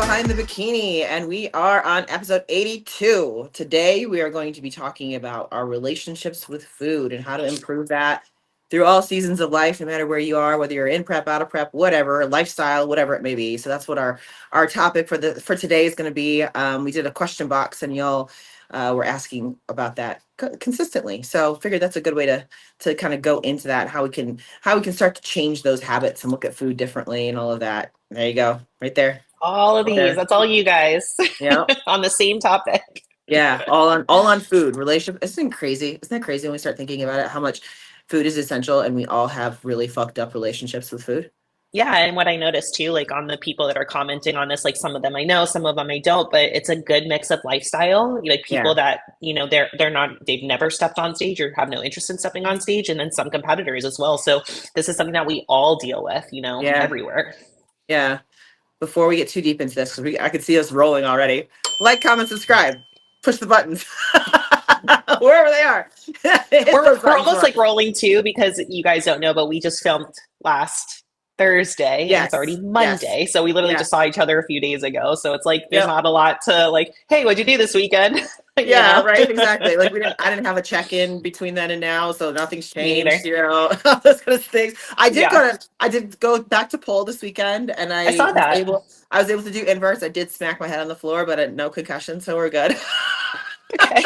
Behind the Bikini, and we are on episode 82. Today, we are going to be talking about our relationships with food and how to improve that through all seasons of life, no matter where you are, whether you're in prep, out of prep, whatever, lifestyle, whatever it may be. So that's what our topic for today is going to be. We did a question box, and y'all were asking about that consistently. So figured that's a good way to kind of go into that, how we can start to change those habits and look at food differently and all of that. There you go, right there. All of these. That's all you guys. Yeah. On the same topic. Yeah. All on food. Relationship. Isn't crazy? Isn't that crazy when we start thinking about it? How much food is essential, and we all have really fucked up relationships with food. Yeah, and what I noticed too, like on the people that are commenting on this, like some of them I know, some of them I don't, but it's a good mix of lifestyle. Like Yeah. people that, they've never stepped on stage or have no interest in stepping on stage, and then some competitors as well. So this is something that we all deal with, Yeah. everywhere. Yeah. Before we get too deep into this, because I could see us rolling already. Like, comment, subscribe, push the buttons wherever they are. We're almost like rolling too, because you guys don't know, but we just filmed last Thursday. Yes. And it's already Monday. Yes. So we literally Yeah. just saw each other a few days ago. So it's like there's Yep. not a lot to like, hey, what'd you do this weekend? Yeah, right. Exactly. Like I didn't have a check-in between then and now, so nothing's Me neither. changed, all those kind of things. I Yeah. did go back to pole this weekend, and I saw that. I was able to do inverts. I did smack my head on the floor, but no concussion, so we're good. Okay.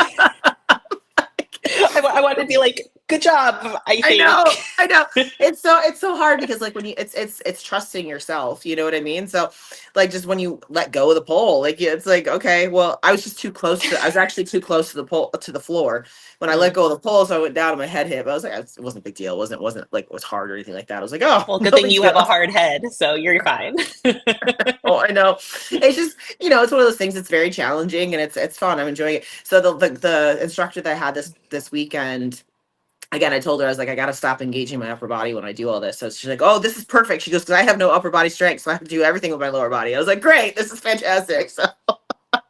I wanted to be like, good job, I think. I know. It's so hard because like when you it's trusting yourself, you know what I mean? So like just when you let go of the pole, like it's like, okay, well, I was just too close I was actually too close to the floor. When I let go of the pole, so I went down and my head hit. But I was like, it wasn't a big deal. It wasn't like it was hard or anything like that. I was like, oh, Well, good no thing big you deal. have a hard head, so you're fine. Oh, I know. It's just, it's one of those things. It's very challenging and it's fun. I'm enjoying it. So the instructor that I had this weekend, again, I told her, I was like, I got to stop engaging my upper body when I do all this. So she's like, oh, this is perfect. She goes, because I have no upper body strength, so I have to do everything with my lower body. I was like, great, this is fantastic. So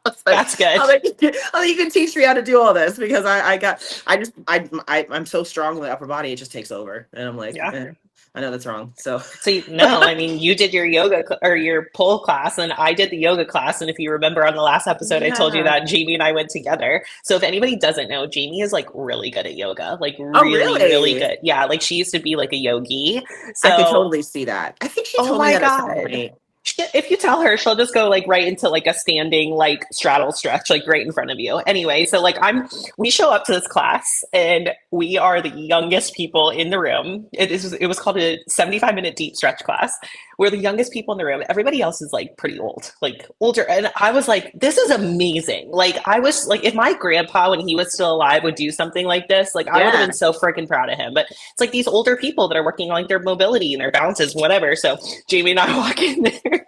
like, That's good. you can teach me how to do all this, because I'm so strong with my upper body, it just takes over. And I'm like, Yeah. I know that's wrong. So No, I mean, you did your yoga or your pole class, and I did the yoga class. And if you remember on the last episode, I told you Yeah. that Jamie and I went together. So if anybody doesn't know, Jamie is like really good at yoga, like Oh, really, really really? good. Yeah, like she used to be like a yogi. I could So, totally see that. I think she oh told me my that at some God. point. If you tell her, she'll just go like right into like a standing like straddle stretch, like right in front of you. Anyway, so like we show up to this class and we are the youngest people in the room. It was called a 75-minute deep stretch class. We're the youngest people in the room. Everybody else is like pretty old, like older. And I was like, this is amazing. Like I was like, if my grandpa, when he was still alive, would do something like this, like I would have Yeah. been so freaking proud of him. But it's like these older people that are working on like their mobility and their balances, whatever. So Jamie and I walk in there.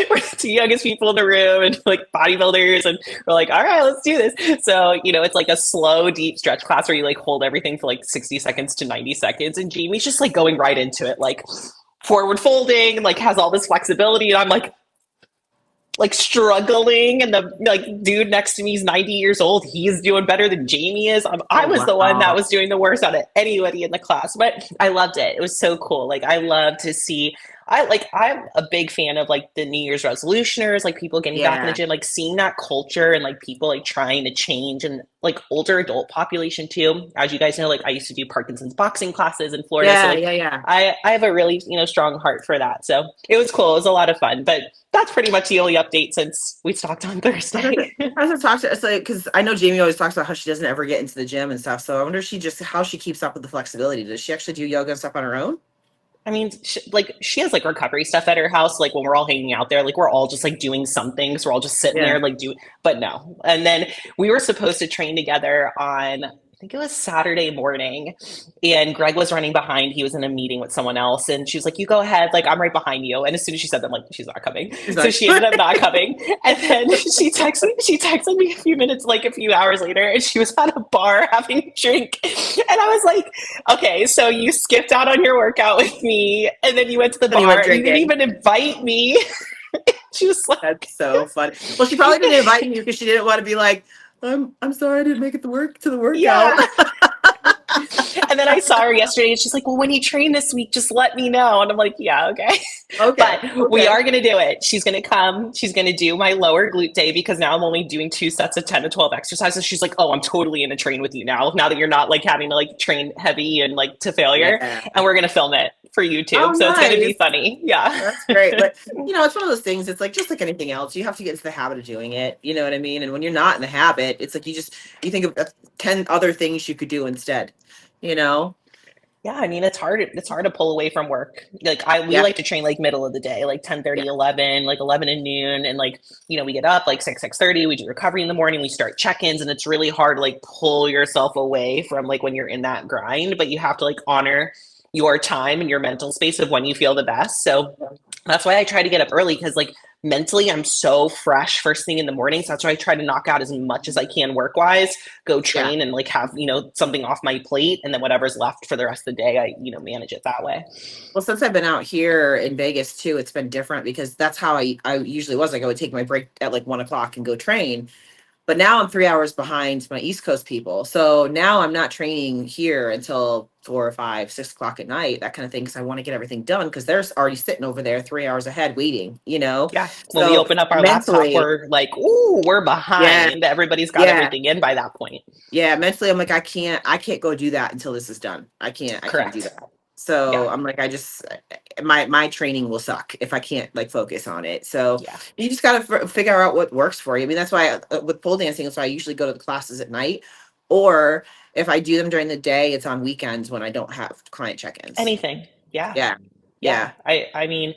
We're the two youngest people in the room and like bodybuilders, and we're like, all right, let's do this. So it's like a slow deep stretch class where you like hold everything for like 60 seconds to 90 seconds, and Jamie's just like going right into it, like forward folding, and like has all this flexibility, and I'm like struggling, and the like dude next to me is 90 years old, he's doing better than Jamie is. I was the one that was doing the worst out of anybody in the class, but I loved it. It was so cool. Like I love to see, I'm a big fan of like the New Year's resolutioners, like people getting back in the Yeah. gym, like seeing that culture and like people like trying to change, and like older adult population too. As you guys know, like I used to do Parkinson's boxing classes in Florida. So like Yeah. I have a really, strong heart for that. So it was cool. It was a lot of fun, but that's pretty much the only update since we talked on Thursday. I was talk to it's like, because I know Jamie always talks about how she doesn't ever get into the gym and stuff. So I wonder how she keeps up with the flexibility. Does she actually do yoga and stuff on her own? I mean, she has like recovery stuff at her house. Like when we're all hanging out there, like we're all just like doing something. So we're all just sitting Yeah. there, like but no. And then we were supposed to train together on, I think it was Saturday morning, and Greg was running behind. He was in a meeting with someone else, and she was like, "You go ahead, like I'm right behind you." And as soon as she said that, I'm like, she's not coming. So she ended up not coming. And then she texted me a few hours later, and she was at a bar having a drink. And I was like, "Okay, so you skipped out on your workout with me, and then you went to the bar, and you didn't even invite me." She was like, "That's so funny." Well, she probably didn't invite you because she didn't want to be like, I'm sorry I didn't make it to the workout. Yeah. And And then I saw her yesterday and she's like, well, when you train this week, just let me know. And I'm like, yeah, okay. Okay. But we are going to do it. She's going to come. She's going to do my lower glute day because now I'm only doing 2 sets of 10 to 12 exercises. She's like, oh, I'm totally in a train with you now that you're not like having to like train heavy and like to failure. Yeah. And we're going to film it for Oh, YouTube. So it's going to be nice. funny. Yeah. That's great. But it's one of those things, it's like just like anything else. You have to get into the habit of doing it. You know what I mean? And when you're not in the habit, it's like you think of 10 other things you could do instead, you know? Yeah, I mean it's hard. It's hard to pull away from work. Like we Yeah. like to train like middle of the day, like 10:30, Yeah. 11, like 11 and noon, and like we get up like 6:30. We do recovery in the morning. We start check-ins, and it's really hard to like pull yourself away from like when you're in that grind. But you have to like honor your time and your mental space of when you feel the best. So that's why I try to get up early because like mentally I'm so fresh first thing in the morning. So that's why I try to knock out as much as I can work wise, go Yeah. train and like have, something off my plate. And then whatever's left for the rest of the day, I, manage it that way. Well, since I've been out here in Vegas too, it's been different because that's how I usually was. Like I would take my break at like 1 o'clock and go train. But now I'm 3 hours behind my East Coast people. So now I'm not training here until 4 or 5, 6 o'clock at night, that kind of thing. Because I want to get everything done because they're already sitting over there 3 hours ahead waiting, Yeah. When we So open up our laptop, mentally, we're like, ooh, we're yeah, behind. Everybody's got yeah, everything in by that point. yeah. Mentally, I'm like, I can't go do that until this is done. I can't do Correct. that. So Yeah. I'm like, my training will suck if I can't like focus on it. So Yeah. you just got to figure out what works for you. I mean, that's why with pole dancing, that's why I usually go to the classes at night, or if I do them during the day, it's on weekends when I don't have client check-ins. Anything. Yeah. Yeah, Yeah. yeah, I mean,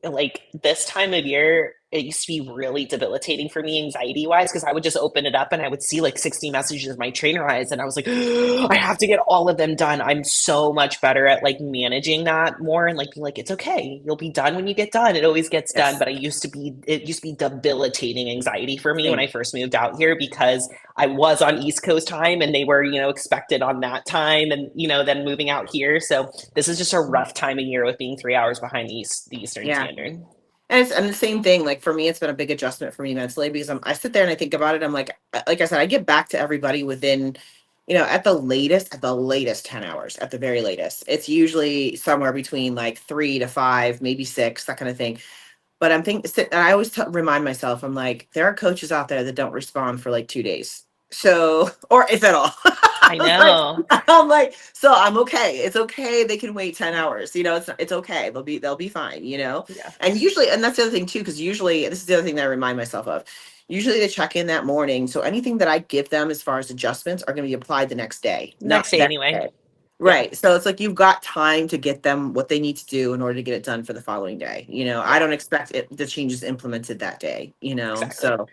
like this time of year, it used to be really debilitating for me anxiety wise because I would just open it up and I would see like 60 messages of my trainer eyes and I was like, I have to get all of them done. I'm so much better at like managing that more and like being like, it's okay. You'll be done when you get done. It always gets done. yes, But it used to be debilitating anxiety for me when same. I first moved out here because I was on East Coast time and they were, expected on that time and, then moving out here. So this is just a rough time of year with being 3 hours behind the Eastern Yeah. Standard. And the same thing, like for me, it's been a big adjustment for me mentally because I sit there and I think about it. I'm like I said, I get back to everybody within, at the latest 10 hours, at the very latest. It's usually somewhere between like 3 to 5, maybe 6, that kind of thing. But I always remind myself, I'm like, there are coaches out there that don't respond for like 2 days. So, or if at all. I know. I'm like, so I'm okay. It's okay. They can wait 10 hours. It's okay. They'll be fine, Yeah. And usually, and that's the other thing too, because usually this is the other thing that I remind myself of. Usually they check in that morning. So anything that I give them as far as adjustments are going to be applied the next day, not Next day that anyway. day. Yeah. Right. So it's like you've got time to get them what they need to do in order to get it done for the following day. I don't expect the changes implemented that day, Exactly. So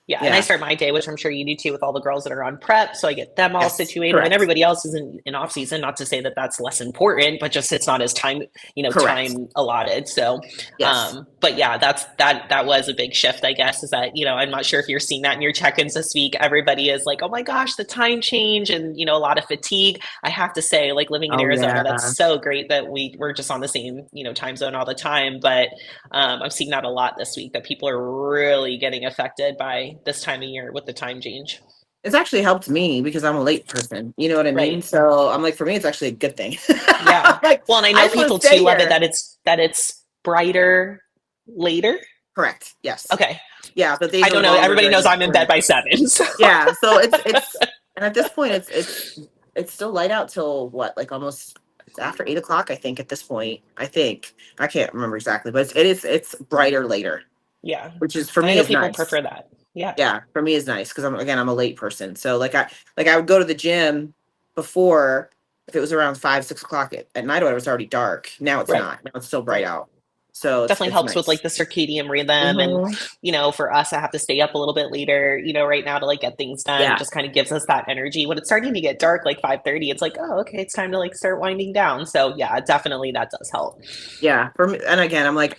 Yeah, and I yeah. start my day, which I'm sure you do too, with all the girls that are on prep. So I get them all Yes. situated, and Correct. everybody else is in off season. Not to say that that's less important, but just it's not as time, Correct. time allotted. So, Yes. but yeah, that was a big shift, I guess. Is that I'm not sure if you're seeing that in your check-ins this week. Everybody is like, oh my gosh, the time change, and a lot of fatigue. I have to say, like living in Oh Arizona, yeah. that's so great that we're just on the same time zone all the time. But I'm seeing that a lot this week that people are really getting affected by this time of year with the time change. It's actually helped me because I'm a late person. You know what I mean? Right. So I'm like, for me, it's actually a good thing. Yeah. Like, Well, and I I know just want to people too stay love it here. that it's brighter later. Correct. Yes. Okay. Yeah. The days I are don't know. longer Everybody during knows the I'm in bed spring. by 7. So. Yeah. So and at this point, it's still light out till what, like almost it's after 8 o'clock, I think, at this point. I can't remember exactly, but it's brighter later, Yeah. which is for And I me know is people nice. prefer that. Yeah. Yeah, for me is nice because I'm a late person. So I would go to the gym before, if it was around 5, 6 o'clock at night, or it was already dark. Now it's Right. not. Now it's still bright Right. out. So Definitely it's helps with like nice. the circadian rhythm and Hmm. for us I have to stay up a little bit later right now to like get things done. It Yeah. just kind of gives us that energy when it's starting to get dark like 5:30. It's like, oh, okay, it's time to like start winding down. So yeah, definitely that does help. Yeah, for me, and again, I'm like,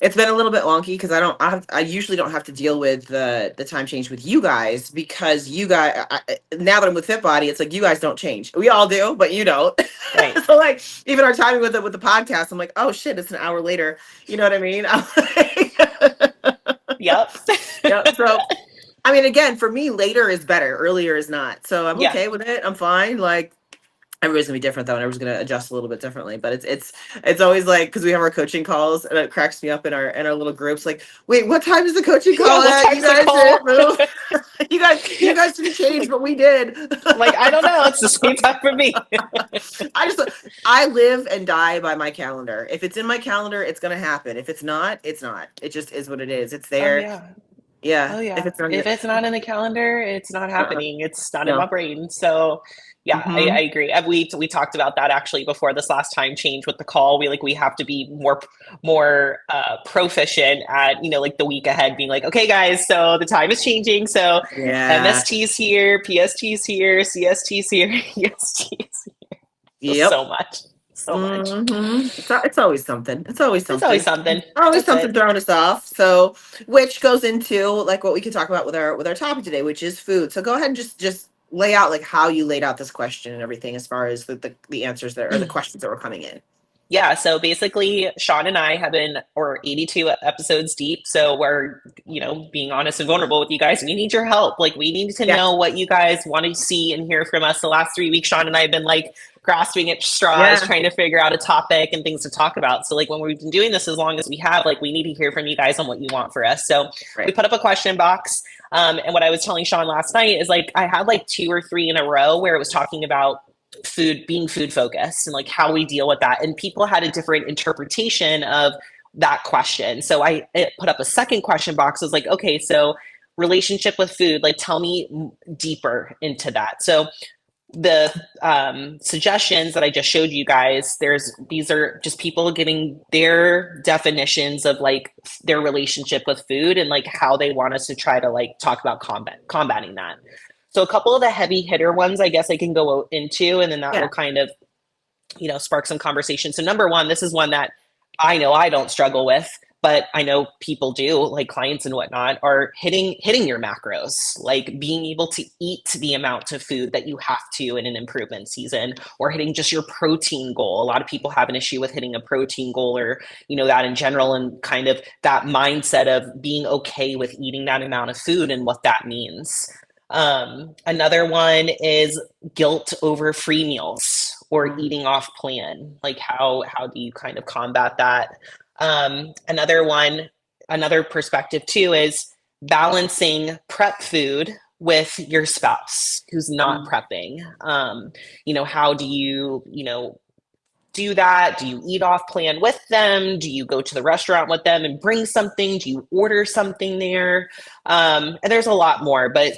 it's been a little bit wonky because I usually don't have to deal with the time change with you guys because you guys, now that I'm with Fit Body, it's like you guys don't change. We all do, but you don't. Right. So like, even our timing with the podcast, I'm like, oh shit, it's an hour later. You know what I mean? I'm like, Yep. yeah. So I mean, again, for me, later is better, earlier is not. So I'm Yeah. okay with it. I'm fine. Like, Everybody's gonna be different though, and everyone's gonna adjust a little bit differently. But it's always like, because we have our coaching calls, and it cracks me up in our little groups. Like, wait, what time is the coaching call Yeah, what at? You time's the guys call? didn't move. You guys didn't change, but we did. Like, I don't know. It's the same time for me. I just I live and die by my calendar. If it's in my calendar, it's gonna happen. If it's not, it's not. It just is what it is. It's Oh there. yeah. Yeah. Oh If yeah. it's on your If it's not in the calendar, it's not happening. It's not in my no. brain. So yeah, I Hmm. agree. We talked about that actually before this last time change with the call. We have to be more proficient at, like the week ahead, being like, okay guys, so the time is changing. So Yeah. MST's here, PST's here, CST's here, EST's here. Just Yep. so much. So much. It's always something. It's always It's always something. something. Always That's something it. throwing us off. So, which goes into like what we could talk about with our topic today, which is food. So go ahead and just lay out like how you laid out this question and everything as far as the answers that or the questions that were coming in. Yeah, so basically, Shawn and I have been, or 82 episodes deep. So we're, being honest and vulnerable with you guys. We need your help. Like, we need to Yeah. know what you guys want to see and hear from us. The last 3 weeks, Shawn and I have been like grasping at straws, Yeah. trying to figure out a topic and things to talk about. So, like, when we've been doing this as long as we have, like, we need to hear from you guys on what you want for us. So we Right. put up a question box. And what I was telling Shawn last night is like, I had like 2 or 3 in a row where it was talking about food being food focused and like how we deal with that, and people had a different interpretation of that question. So I put up a second question box. I was like, okay, so relationship with food, like tell me deeper into that. So the suggestions that I just showed you guys, these are just people giving their definitions of like their relationship with food and like how they want us to try to like talk about combating that. So a couple of the heavy hitter ones, I guess I can go into, and then that Yeah. will kind of, spark some conversation. So number one, this is one that I know I don't struggle with, but I know people do, like clients and whatnot, are hitting your macros, like being able to eat the amount of food that you have to in an improvement season, or hitting just your protein goal. A lot of people have an issue with hitting a protein goal, or that in general, and kind of that mindset of being okay with eating that amount of food and what that means. Another one is guilt over free meals or Mhm. eating off plan. Like how do you kind of combat that? Another perspective too is balancing prep food with your spouse who's not Mhm. prepping. How do do that? Do you eat off plan with them? Do you go to the restaurant with them and bring something? Do you order something there? And there's a lot more, but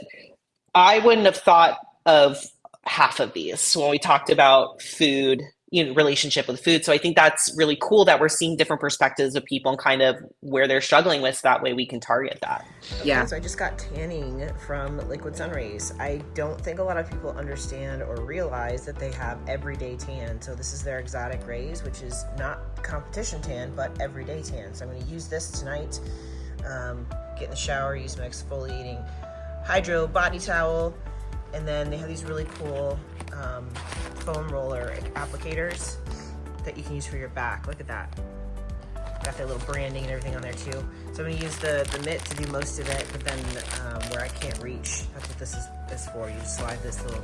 I wouldn't have thought of half of these when we talked about food, relationship with food. So I think that's really cool that we're seeing different perspectives of people and kind of where they're struggling with. So that way we can target that. Okay, Yeah. so I just got tanning from Liquid Sun Rays. I don't think a lot of people understand or realize that they have everyday tan. So this is their exotic rays, which is not competition tan, but everyday tan. So I'm going to use this tonight. Get in the shower, use my exfoliating hydro body towel, and then they have these really cool foam roller applicators that you can use for your back. Look at that. Got their little branding and everything on there too. So I'm gonna use the mitt to do most of it, but then where I can't reach, that's what this is for. You just slide this little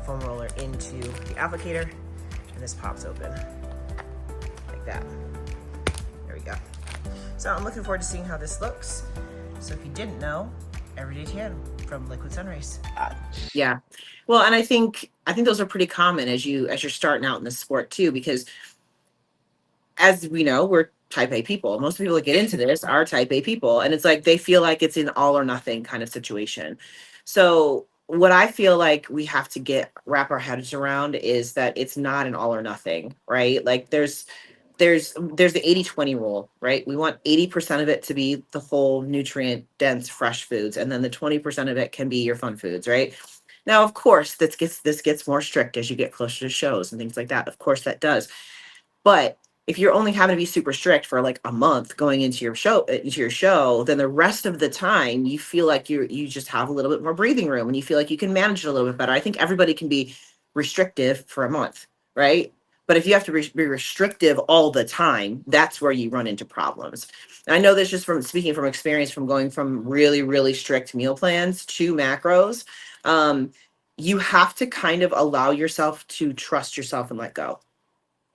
foam roller into the applicator, and this pops open like that. There we go. So I'm looking forward to seeing how this looks. So if you didn't know, everyday tan from Liquid Sun Rays. Yeah. Well, and I think those are pretty common as you're starting out in the sport too, because as we know, we're type A people. Most people that get into this are type A people. And it's like they feel like it's an all or nothing kind of situation. So what I feel like we have to wrap our heads around is that it's not an all or nothing, right? Like there's the 80-20 rule, right? We want 80% of it to be the whole nutrient dense fresh foods, and then the 20% of it can be your fun foods, right? Now, of course, this gets more strict as you get closer to shows and things like that. Of course that does. But if you're only having to be super strict for like a month going into your show, then the rest of the time you feel like you just have a little bit more breathing room and you feel like you can manage it a little bit better. I think everybody can be restrictive for a month, right? But if you have to be restrictive all the time, that's where you run into problems. And I know this just from speaking from experience from going from really, really strict meal plans to macros. Um, you have to kind of allow yourself to trust yourself and let go.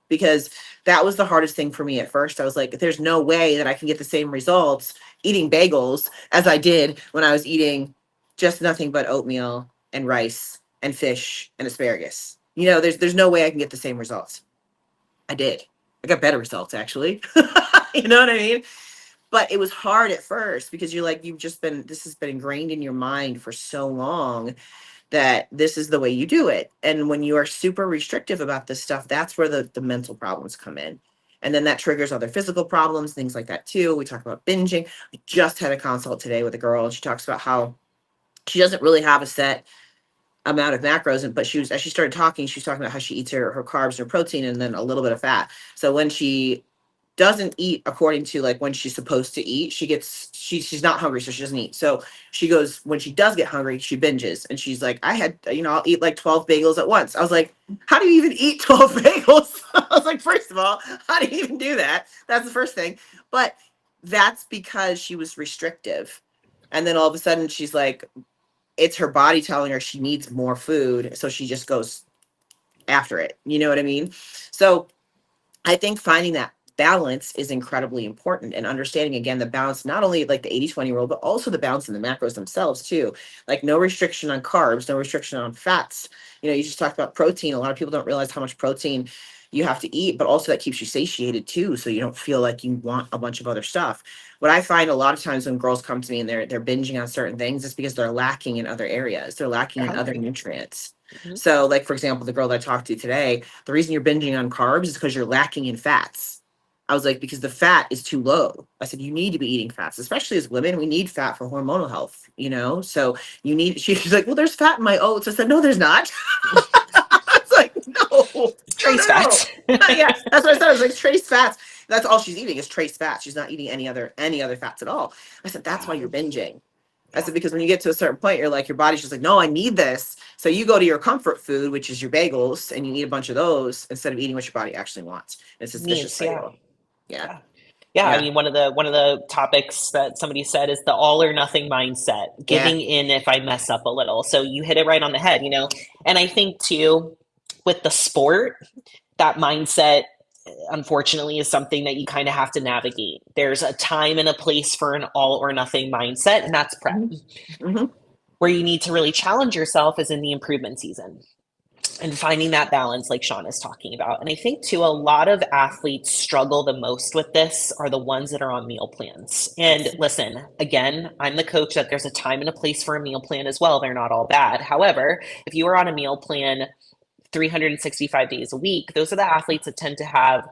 Because that was the hardest thing for me at first. I was like, there's no way that I can get the same results eating bagels as I did when I was eating just nothing but oatmeal and rice and fish and asparagus. You know, there's no way I can get the same results. I did. I got better results actually. You know what I mean? But it was hard at first because you're like, this has been ingrained in your mind for so long that this is the way you do it. And when you are super restrictive about this stuff, that's where the mental problems come in. And then that triggers other physical problems, things like that too. We talk about binging. I just had a consult today with a girl, and she talks about how she doesn't really have a set amount of macros, but as she started talking, she was talking about how she eats her carbs and her protein and then a little bit of fat. So when she doesn't eat according to like when she's supposed to eat, she's not hungry, so she doesn't eat. So she goes, when she does get hungry, she binges. And she's like, I'll eat like 12 bagels at once. I was like, how do you even eat 12 bagels? I was like, first of all, how do you even do that? That's the first thing. But that's because she was restrictive. And then all of a sudden she's like, it's her body telling her she needs more food. So she just goes after it. You know what I mean? So I think finding that balance is incredibly important, and understanding again the balance, not only like the 80-20 rule, but also the balance in the macros themselves too. Like no restriction on carbs, no restriction on fats. You know, you just talked about protein. A lot of people don't realize how much protein you have to eat, but also that keeps you satiated too, so you don't feel like you want a bunch of other stuff. What I find a lot of times when girls come to me and they're binging on certain things, is because they're lacking in other areas. They're lacking in other nutrients. So like, for example, the girl that I talked to today, the reason you're binging on carbs is because you're lacking in fats. I was like, because the fat is too low. I said, you need to be eating fats, especially as women. We need fat for hormonal health, you know? So she's like, well, there's fat in my oats. I said, no, there's not. I was like, no. Trace No. fats. Yeah, that's what I said. I was like, trace fats. That's all she's eating is trace fats. She's not eating any other fats at all. I said, that's why you're binging. I said, because when you get to a certain point, you're like, your body's just like, no, I need this. So you go to your comfort food, which is your bagels, and you eat a bunch of those instead of eating what your body actually wants. It's this vicious cycle. Yeah. I mean, one of the topics that somebody said is the all or nothing mindset, giving in if I mess up a little. So you hit it right on the head, you know? And I think too, with the sport, that mindset, unfortunately, is something that you kind of have to navigate. There's a time and a place for an all or nothing mindset, and that's prep. Where you need to really challenge yourself is in the improvement season and finding that balance like Shawn is talking about. And I think too, a lot of athletes struggle the most with this are the ones that are on meal plans. And listen, again, I'm the coach that there's a time and a place for a meal plan as well. They're not all bad. However, if you are on a meal plan 365 days a week, those are the athletes that tend to have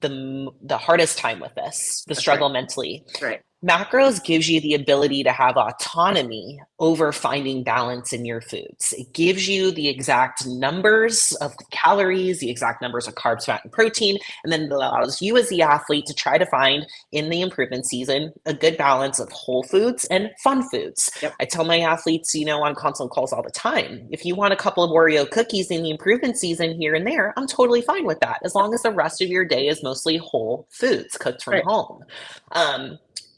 the hardest time with this, the struggle mentally. Right. Macros gives you the ability to have autonomy over finding balance in your foods. It gives you the exact numbers of calories, the exact numbers of carbs, fat, and protein, and then it allows you as the athlete to try to find in the improvement season a good balance of whole foods and fun foods. I tell my athletes, you know, on consult calls all the time, if you want a couple of Oreo cookies in the improvement season here and there, I'm totally fine with that, as long as the rest of your day is mostly whole foods cooked from home.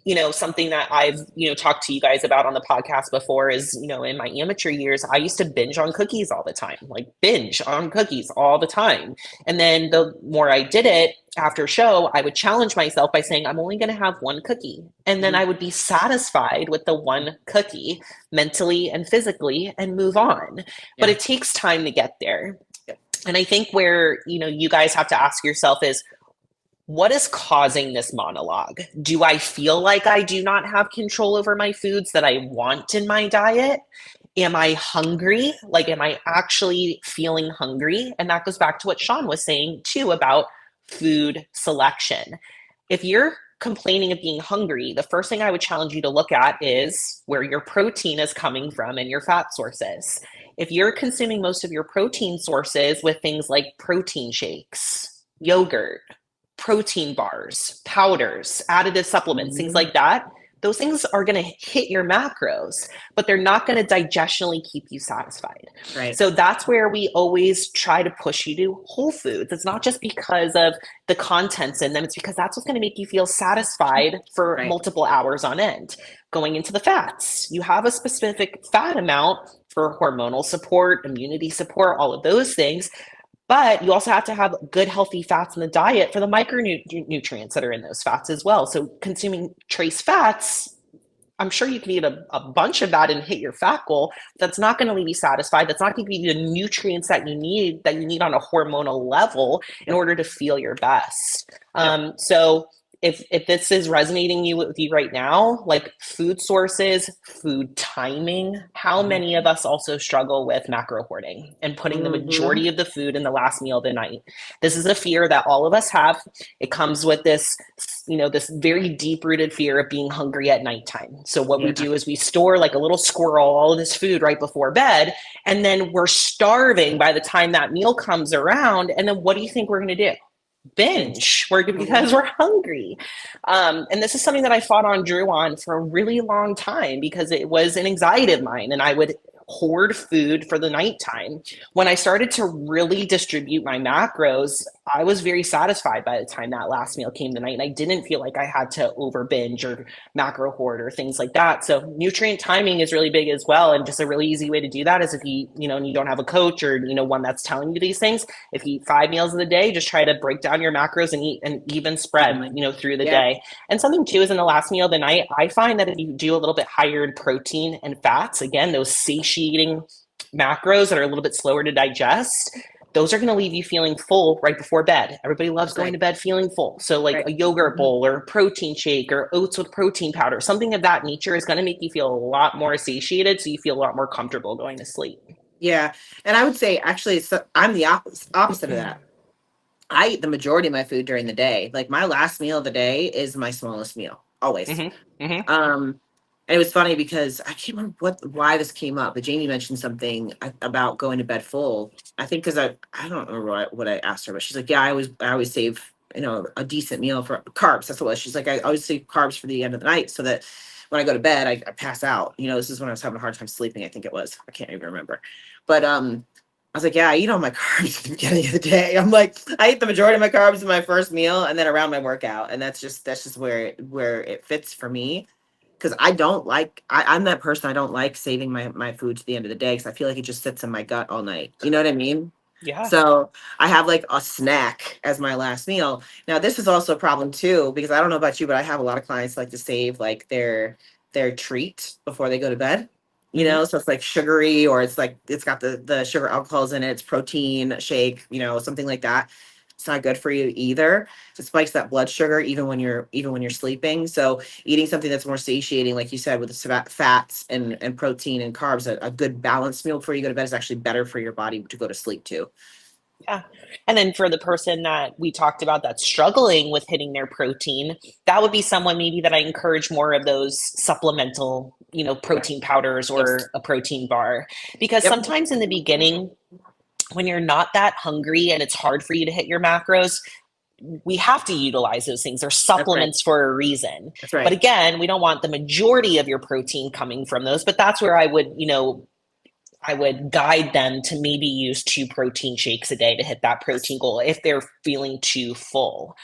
You know, something that I've, you know, talked to you guys about on the podcast before is, you know, in my amateur years, I used to binge on cookies all the time, like binge on cookies all the time. And then the more I did it after show, I would challenge myself by saying, I'm only going to have one cookie. And then I would be satisfied with the one cookie mentally and physically and move on. But it takes time to get there. And I think where, you know, you guys have to ask yourself is, what is causing this monologue? Do I feel like I do not have control over my foods that I want in my diet? Am I hungry? Like, am I actually feeling hungry? And that goes back to what Shawn was saying too about food selection. If you're complaining of being hungry, the first thing I would challenge you to look at is where your protein is coming from and your fat sources. If you're consuming most of your protein sources with things like protein shakes, yogurt, protein bars, powders, additive supplements, things like that, those things are going to hit your macros, but they're not going to digestionally keep you satisfied. Right. So that's where we always try to push you to whole foods. It's not just because of the contents in them, it's because that's what's going to make you feel satisfied for multiple hours on end. going into the fats. You have a specific fat amount for hormonal support, immunity support, all of those things. But you also have to have good, healthy fats in the diet for the micronutrients that are in those fats as well. So consuming trace fats, I'm sure you can eat a bunch of that and hit your fat goal. That's not going to leave you satisfied. That's not going to give you the nutrients that you need on a hormonal level in order to feel your best. So if this is resonating with you right now, like food sources, food timing, how many of us also struggle with macro hoarding and putting the majority of the food in the last meal of the night? This is a fear that all of us have. It comes with this, this very deep-rooted fear of being hungry at nighttime. So what we do is we store like a little squirrel all of this food right before bed, and then we're starving by the time that meal comes around. And then what do you think we're going to do? Binge because we're hungry. And this is something that I fought on Drew on for a really long time because it was an anxiety of mine, and I would hoard food for the nighttime. When I started to really distribute my macros, I was very satisfied by the time that last meal came tonight, and I didn't feel like I had to over binge or macro hoard or things like that. So nutrient timing is really big as well, and just a really easy way to do that is if you and you don't have a coach or one that's telling you these things. If you eat 5 meals of the day, just try to break down your macros and eat an even spread through the day. And something too is in the last meal of the night, I find that if you do a little bit higher in protein and fats, again, those satiating macros that are a little bit slower to digest, those are going to leave you feeling full right before bed. Everybody loves going to bed feeling full. So like a yogurt bowl or a protein shake or oats with protein powder, something of that nature is going to make you feel a lot more satiated, so you feel a lot more comfortable going to sleep. Yeah. And I would say, actually, I'm the opposite of that. I eat the majority of my food during the day. Like my last meal of the day is my smallest meal, always. And it was funny because I can't remember why this came up, but Jamie mentioned something about going to bed full. I think because I don't remember what I asked her, but she's like, yeah, I always save, a decent meal for carbs. That's what it was. She's like, I always save carbs for the end of the night so that when I go to bed, I pass out. This is when I was having a hard time sleeping. I think it was, I can't even remember. But, I was like, yeah, I eat all my carbs at the beginning of the day. I'm like, I eat the majority of my carbs in my first meal and then around my workout. And that's just where it fits for me. Because I'm that person. I don't like saving my food to the end of the day because I feel like it just sits in my gut all night. You know what I mean? Yeah. So I have like a snack as my last meal. Now, this is also a problem too, because I don't know about you, but I have a lot of clients like to save like their treat before they go to bed. So it's like sugary, or it's like it's got the sugar alcohols in it. It's protein shake, something like that. It's not good for you either. It spikes that blood sugar even when you're sleeping. So eating something that's more satiating, like you said, with the fats and protein and carbs, a good balanced meal before you go to bed is actually better for your body to go to sleep too. Yeah. And then for the person that we talked about that's struggling with hitting their protein, that would be someone maybe that I encourage more of those supplemental, protein powders or a protein bar. Because sometimes in the beginning, when you're not that hungry and it's hard for you to hit your macros, we have to utilize those things. They're supplements for a reason. That's right. But again, we don't want the majority of your protein coming from those. But that's where I would guide them to maybe use 2 protein shakes a day to hit that protein goal if they're feeling too full.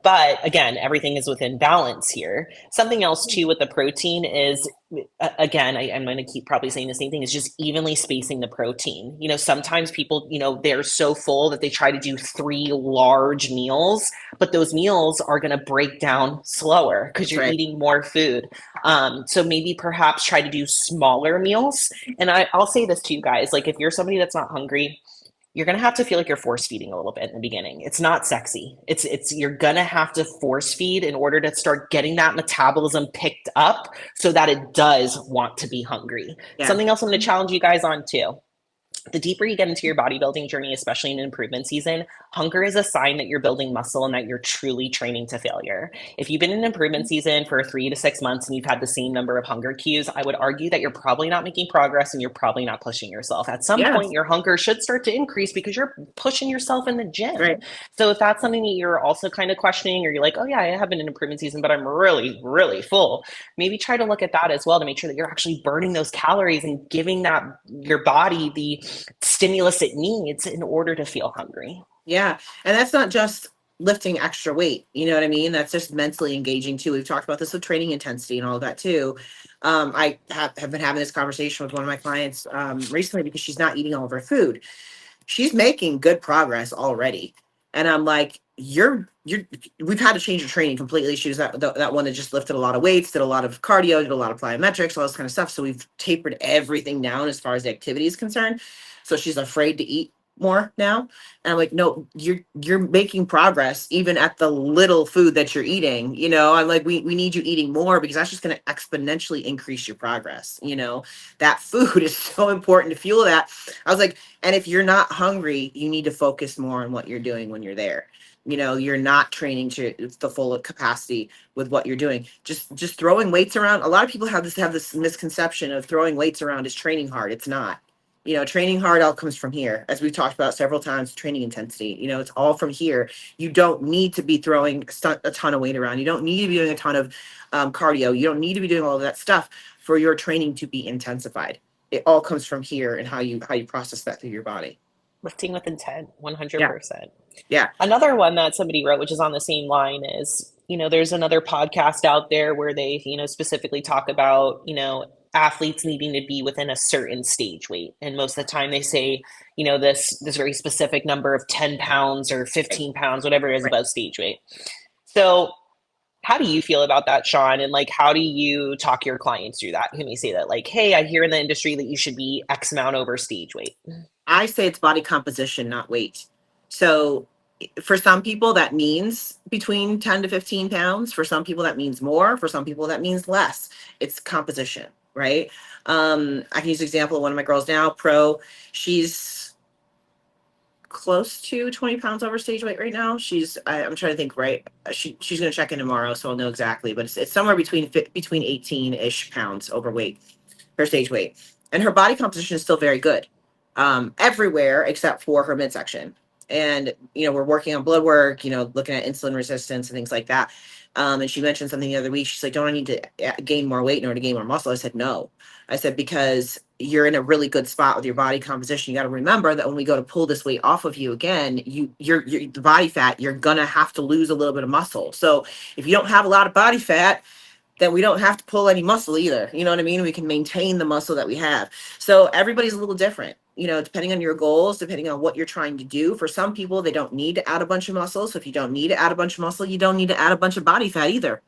But again, everything is within balance here. Something else too with the protein is, again, I'm going to keep probably saying the same thing, is just evenly spacing the protein. Sometimes people, they're so full that they try to do 3 large meals, but those meals are going to break down slower because you're eating more food. So maybe perhaps try to do smaller meals. And I'll say this to you guys, like if you're somebody that's not hungry, you're going to have to feel like you're force feeding a little bit in the beginning. It's not sexy. You're going to have to force feed in order to start getting that metabolism picked up so that it does want to be hungry. Something else I'm going to challenge you guys on too. The deeper you get into your bodybuilding journey, especially in improvement season, hunger is a sign that you're building muscle and that you're truly training to failure. If you've been in improvement season for 3 to 6 months and you've had the same number of hunger cues, I would argue that you're probably not making progress and you're probably not pushing yourself. At some point, your hunger should start to increase because you're pushing yourself in the gym. So if that's something that you're also kind of questioning, or you're like, oh yeah, I have been in improvement season, but I'm really, really full, maybe try to look at that as well to make sure that you're actually burning those calories and giving your body the stimulus it needs in order to feel hungry. Yeah. And that's not just lifting extra weight. You know what I mean? That's just mentally engaging too. We've talked about this with training intensity and all of that too. I have been having this conversation with one of my clients recently because she's not eating all of her food. She's making good progress already. And I'm like, we've had to change her training completely. She was that one that just lifted a lot of weights, did a lot of cardio, did a lot of plyometrics, all this kind of stuff. So we've tapered everything down as far as the activity is concerned. So she's afraid to eat more now. And I'm like, no, you're making progress even at the little food that you're eating. I'm like, we need you eating more because that's just going to exponentially increase your progress. That food is so important to fuel that. I was like, and if you're not hungry, you need to focus more on what you're doing when you're there. You're not training to the full capacity with what you're doing. Just throwing weights around. A lot of people have this misconception of throwing weights around is training hard. It's not. Training hard all comes from here, as we've talked about several times. Training intensity. It's all from here. You don't need to be throwing a ton of weight around. You don't need to be doing a ton of cardio. You don't need to be doing all of that stuff for your training to be intensified. It all comes from here and how you process that through your body. Lifting with intent, Yeah. 100%. Yeah. Another one that somebody wrote, which is on the same line, is, there's another podcast out there where they, specifically talk about, athletes needing to be within a certain stage weight. And most of the time they say, this very specific number of 10 pounds or 15 pounds, whatever it is, Right. above stage weight. So how do you feel about that, Shawn? And like, how do you talk your clients through that? Can you say that, like, hey, I hear in the industry that you should be X amount over stage weight? I say it's body composition, not weight. So for some people, that means between 10 to 15 pounds. For some people, that means more. For some people, that means less. It's composition, right? I can use an example of one of my girls now, Pro. She's close to 20 pounds over stage weight right now. I'm trying to think, right? She's going to check in tomorrow, so I'll know exactly. But it's somewhere between 18-ish pounds overweight, her stage weight. And her body composition is still very good. Everywhere except for her midsection. And, we're working on blood work, looking at insulin resistance and things like that. And she mentioned something the other week. She's like, don't I need to gain more weight in order to gain more muscle? I said, no. I said, because you're in a really good spot with your body composition. You got to remember that when we go to pull this weight off of you again, you're the body fat, you're going to have to lose a little bit of muscle. So if you don't have a lot of body fat, then we don't have to pull any muscle either. You know what I mean? We can maintain the muscle that we have. So everybody's a little different, depending on your goals, depending on what you're trying to do. For some people, they don't need to add a bunch of muscle. So if you don't need to add a bunch of muscle, you don't need to add a bunch of body fat either.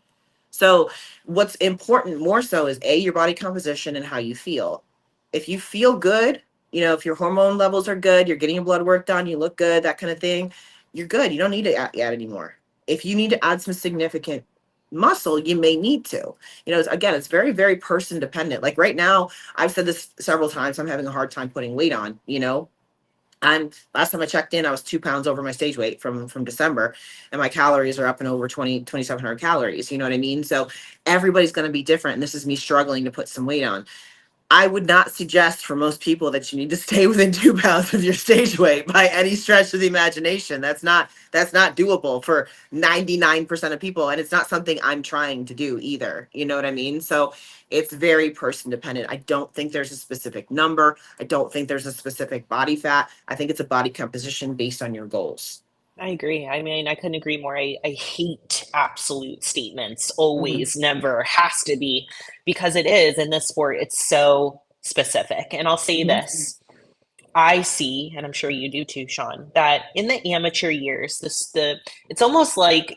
So what's important more so is your body composition and how you feel. If you feel good, if your hormone levels are good, you're getting your blood work done, you look good, that kind of thing, you're good. You don't need to add anymore. If you need to add some significant muscle, you may need to. Again, it's very, very person dependent. Like right now, I've said this several times, I'm having a hard time putting weight on. Last time I checked in, I was 2 pounds over my stage weight from December, and my calories are up and over 2,700 calories. You know what I mean? So everybody's going to be different. And this is me struggling to put some weight on. I would not suggest for most people that you need to stay within 2 pounds of your stage weight by any stretch of the imagination. That's not doable for 99% of people. And it's not something I'm trying to do either. You know what I mean? So it's very person dependent. I don't think there's a specific number. I don't think there's a specific body fat. I think it's a body composition based on your goals. I agree. I mean, I couldn't agree more. I hate absolute statements. Mm-hmm. Always, never, has to be, because it is in this sport, it's so specific. And I'll say this. I see, and I'm sure you do too, Shawn, that in the amateur years, it's almost like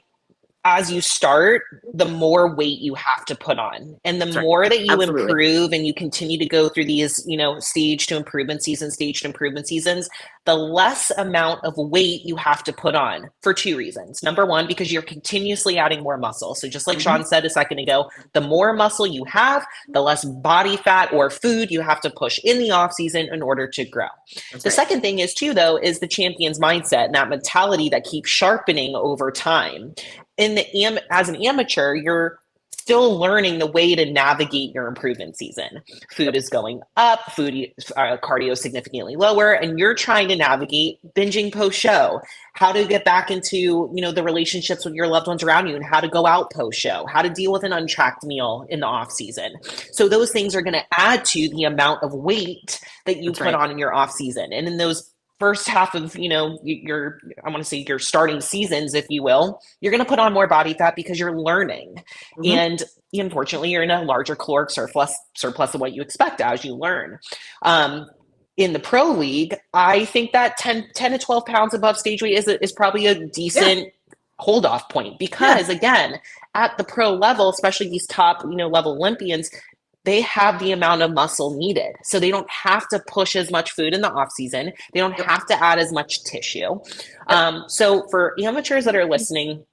as you start, the more weight you have to put on. And the Sorry. more that you Absolutely. improve and you continue to go through these, stage to improvement seasons, the less amount of weight you have to put on for 2 reasons. Number one, because you're continuously adding more muscle. So just like Shawn said a second ago, the more muscle you have, the less body fat or food you have to push in the off season in order to grow. That's the right. second thing is too, though, is the champion's mindset and that mentality that keeps sharpening over time. As an amateur, you're still learning the way to navigate your improvement season. Food is going up, cardio is significantly lower, and you're trying to navigate binging post-show, how to get back into, the relationships with your loved ones around you and how to go out post-show, how to deal with an untracked meal in the off season. So those things are going to add to the amount of weight that you put on in your off season. And in those first half of, your, I want to say your starting seasons, if you will, you're going to put on more body fat because you're learning. Mhm. And unfortunately, you're in a larger caloric surplus of what you expect as you learn. In the pro league, I think that 10 to 12 pounds above stage weight is probably a decent hold off point, because again, at the pro level, especially these top, level Olympians, they have the amount of muscle needed. So they don't have to push as much food in the off season. They don't have to add as much tissue. So for amateurs that are listening,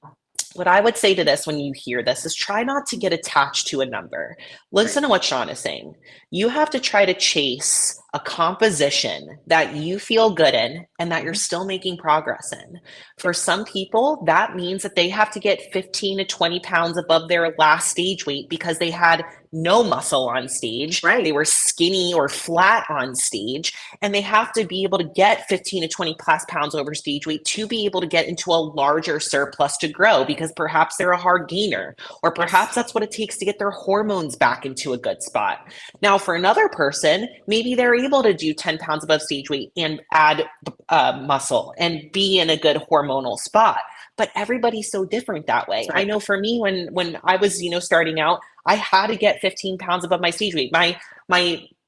what I would say to this when you hear this is try not to get attached to a number. Listen to what Shawn is saying. You have to try to chase a composition that you feel good in and that you're still making progress in. For some people, that means that they have to get 15 to 20 pounds above their last stage weight because they had no muscle on stage. Right. They were skinny or flat on stage, and they have to be able to get 15 to 20 plus pounds over stage weight to be able to get into a larger surplus to grow, because perhaps they're a hard gainer, or perhaps that's what it takes to get their hormones back into a good spot. Now, for another person, maybe they're able to do 10 pounds above stage weight and add muscle and be in a good hormonal spot. But everybody's so different that way. Right. I know for me, when I was, starting out, I had to get 15 pounds above my stage weight.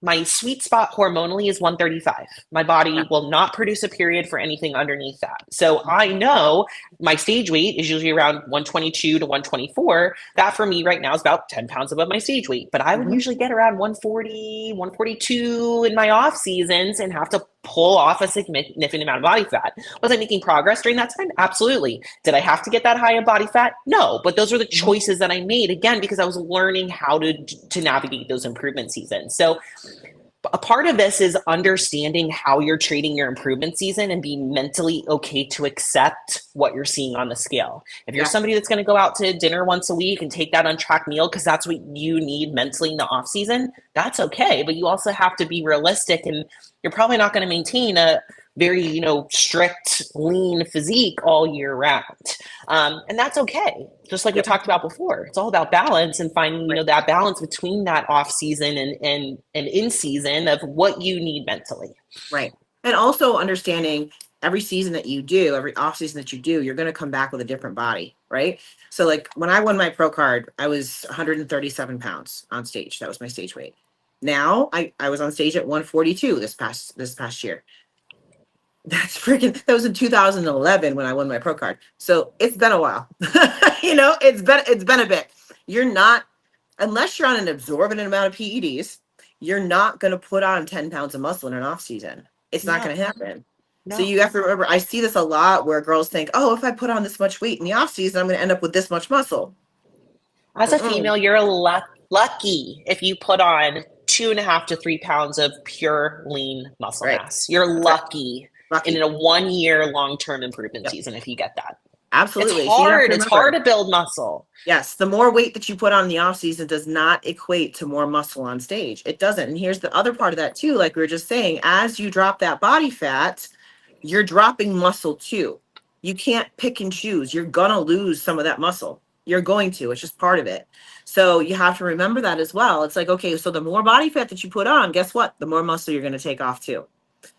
My sweet spot hormonally is 135. My body will not produce a period for anything underneath that. So I know my stage weight is usually around 122 to 124. That for me right now is about 10 pounds above my stage weight. But I would usually get around 140, 142 in my off seasons and have to pull off a significant amount of body fat. Was I making progress during that time? Absolutely. Did I have to get that high of body fat? No, but those were the choices that I made, again, because I was learning how to navigate those improvement seasons. So a part of this is understanding how you're treating your improvement season and be mentally okay to accept what you're seeing on the scale. If you're somebody that's going to go out to dinner once a week and take that untracked meal because that's what you need mentally in the off season, that's okay. But you also have to be realistic, and you're probably not going to maintain a very, strict, lean physique all year round. And that's okay. Just like we talked about before, it's all about balance and finding, that balance between that off season and in season of what you need mentally. Right. And also understanding every season that you do, every off season that you do, you're going to come back with a different body. Right. So like when I won my pro card, I was 137 pounds on stage. That was my stage weight. Now I was on stage at 142 this past year. That was in 2011 when I won my pro card. So it's been a while. It's been a bit. You're not, unless you're on an absorbent amount of PEDs, you're not going to put on 10 pounds of muscle in an off season. It's not going to happen. No. So you have to remember, I see this a lot where girls think, oh, if I put on this much weight in the off season, I'm going to end up with this much muscle. As a female, you're lucky if you put on 2.5 to 3 pounds of pure lean muscle mass. You're lucky. In a 1 year long-term improvement season, if you get that. Absolutely. It's hard. It's hard to build muscle. Yes. The more weight that you put on in the off season does not equate to more muscle on stage. It doesn't. And here's the other part of that too. Like we were just saying, as you drop that body fat, you're dropping muscle too. You can't pick and choose. You're going to lose some of that muscle. You're going to. It's just part of it. So you have to remember that as well. It's like, okay, so the more body fat that you put on, guess what? The more muscle you're going to take off too.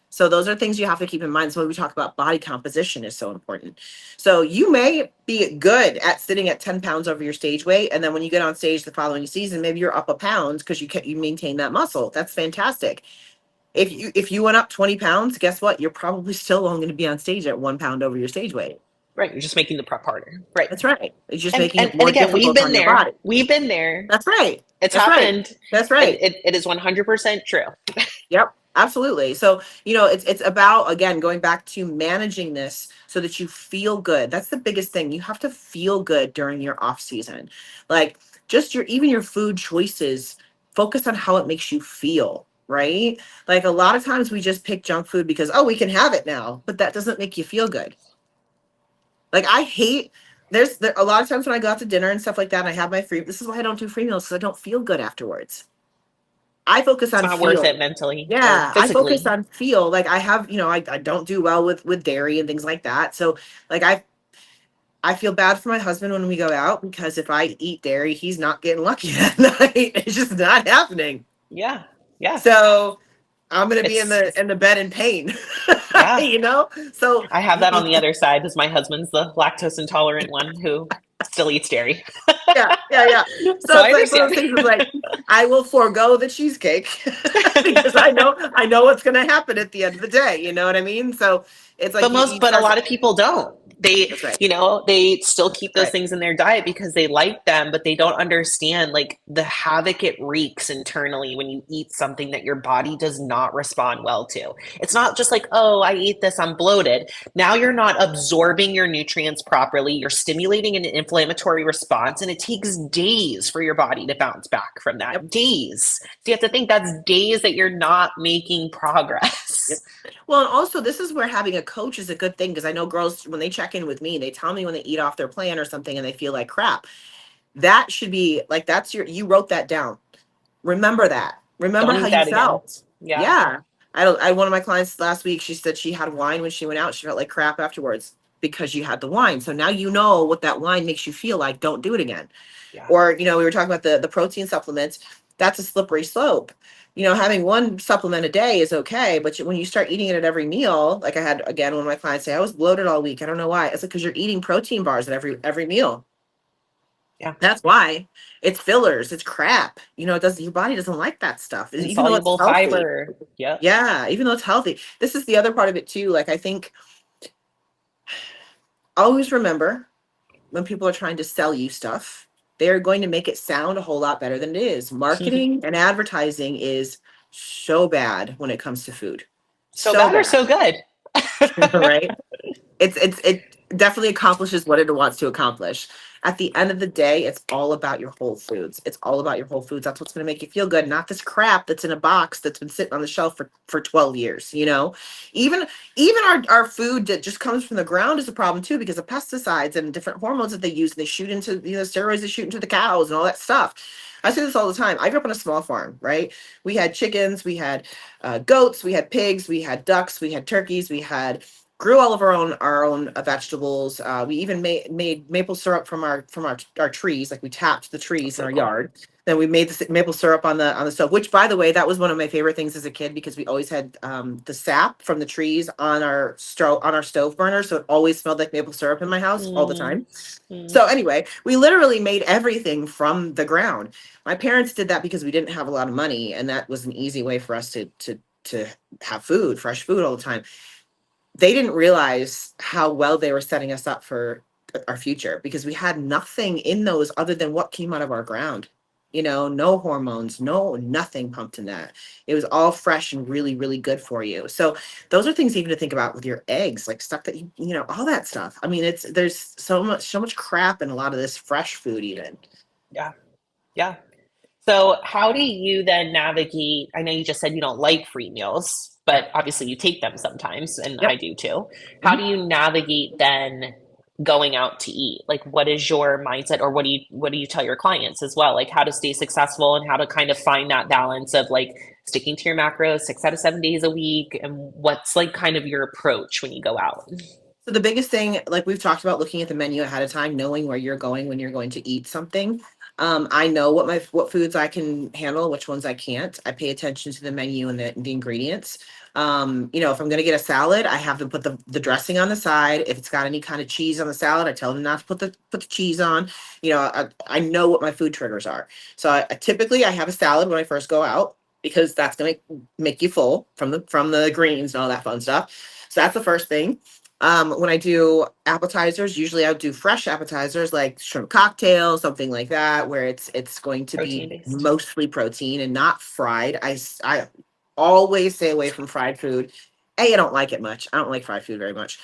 So those are things you have to keep in mind. So when we talk about body composition is so important. So you may be good at sitting at 10 pounds over your stage weight. And then when you get on stage the following season, maybe you're up a pound because you maintain that muscle. That's fantastic. If you went up 20 pounds, guess what? You're probably still only going to be on stage at 1 pound over your stage weight. Right. You're just making the prep harder. Right. That's right. It's just making it more again, difficult on your body. We've been there. That's right. It's happened. Right. That's right. It is 100% true. Yep. Absolutely. So, it's about, again, going back to managing this so that you feel good. That's the biggest thing. You have to feel good during your off season. Like just even your food choices, focus on how it makes you feel, right? Like a lot of times we just pick junk food because, oh, we can have it now, but that doesn't make you feel good. Like there's a lot of times when I go out to dinner and stuff like that, and I have my this is why I don't do free meals, because I don't feel good afterwards. I focus on it's not feel. Worth it mentally. Yeah, I focus on feel. Like I have, I don't do well with dairy and things like that. So like I feel bad for my husband when we go out, because if I eat dairy, he's not getting lucky that night. It's just not happening. Yeah. Yeah. So I'm gonna be in the bed in pain. Yeah. You know? So I have that on the other side because my husband's the lactose intolerant one who still eats dairy. yeah. So So I it's one of those understand. things is like I will forego the cheesecake because I know what's gonna happen at the end of the day. You know what I mean? So it's like you But a start lot to, of people don't. They, that's right. they still keep those Right. things in their diet because they like them, but they don't understand like the havoc it wreaks internally when you eat something that your body does not respond well to. It's not just like, oh, I ate this, I'm bloated. Now you're not absorbing your nutrients properly. You're stimulating an inflammatory response, and it takes days for your body to bounce back from that. Yep. Days. So you have to think that's days that you're not making Yep. progress. Well, and also this is where having a coach is a good thing because I know girls when they check in with me, they tell me when they eat off their plan or something and they feel like crap. That should be like that's you wrote that down. Remember that. Remember Don't how eat you that again. felt. Yeah. Yeah. I one of my clients last week, she said she had wine when she went out. She felt like crap afterwards because you had the wine. So now you know what that wine makes you feel like. Don't do it again. Yeah. Or, we were talking about the protein supplements. That's a slippery slope. Having one supplement a day is okay, but when you start eating it at every meal, like I had again one of my clients say, I was bloated all week. I don't know why. It's like because you're eating protein bars at every meal. Yeah. That's why it's fillers. It's crap. It does. Your body doesn't like that stuff, even though it's Insoluble healthy. fiber. Yep. Yeah, even though it's healthy. This is the other part of it too. Like I think always remember when people are trying to sell you stuff, they're going to make it sound a whole lot better than it is. Marketing and advertising is so bad when it comes to food. So So bad or bad, so good? right? It definitely accomplishes what it wants to accomplish. At the end of the day, it's all about your whole foods. It's all about your whole foods. That's what's going to make you feel good, not this crap that's in a box that's been sitting on the shelf for 12 years, Even our food that just comes from the ground is a problem too because of pesticides and different hormones that they use. They shoot into, steroids they shoot into the cows and all that stuff. I say this all the time. I grew up on a small farm, right? We had chickens, we had goats, we had pigs, we had ducks, we had turkeys, we had grew all of our own vegetables. We even made maple syrup from our trees. Like we tapped the trees That's in so our cool. yard. Then we made the maple syrup on the stove. Which, by the way, that was one of my favorite things as a kid because we always had the sap from the trees on our stove burner, so it always smelled like maple syrup in my house all the Mm, time. mm. So anyway, we literally made everything from the ground. My parents did that because we didn't have a lot of money, and that was an easy way for us to have food, fresh food all the time. They didn't realize how well they were setting us up for our future because we had nothing in those other than what came out of our ground. No hormones, nothing pumped in that. It was all fresh and really, really good for you. So those are things even to think about with your eggs, like stuff that all that stuff. I mean, there's so much crap in a lot of this fresh food even. Yeah. Yeah. So how do you then navigate? I know you just said you don't like free meals, Yeah. but obviously you take them sometimes, and I Yep. do too. How do Mhm. you navigate then going out to eat? Like what is your mindset, or what do you tell your clients as well? Like how to stay successful and how to kind of find that balance of like sticking to your macros 6 out of 7 days a week, and what's like kind of your approach when you go out? So the biggest thing, like we've talked about, looking at the menu ahead of time, knowing where you're going when you're going to eat something. I know what foods I can handle, which ones I can't. I pay attention to the menu and the ingredients. If I'm gonna get a salad, I have to put the dressing on the side. If it's got any kind of cheese on the salad, I tell them not to put the cheese on. I know what my food triggers are. So I have a salad when I first go out because that's gonna make you full from the greens and all that fun stuff. So that's the first thing. When I do appetizers, usually I do fresh appetizers like shrimp cocktail, something like that, where it's going to Protein be based. mostly protein and not fried. I always stay away from fried food. A, I don't like it much. I don't like fried food very much.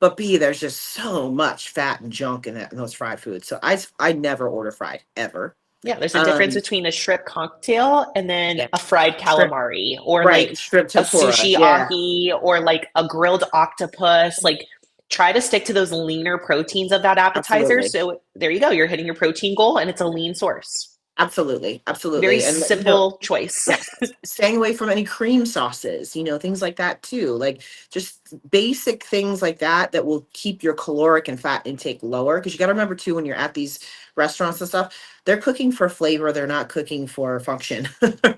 But B, there's just so much fat and junk in those fried foods. So I never order fried ever. Yeah, there's a difference Um, between a shrimp cocktail and then yeah, a fried shrimp, calamari or like right? Shrimp a tempura. sushi Yeah, ahi or like a grilled octopus. Like try to stick to those leaner proteins of that appetizer. absolutely. So there you go. You're hitting your protein goal and it's a lean source. Absolutely, Very absolutely. And simple choice. yes, staying away from any cream sauces, things like that too. Like just basic things like that will keep your caloric and fat intake lower. Because you got to remember too, when you're at these restaurants and stuff, they're cooking for flavor, they're not cooking for function.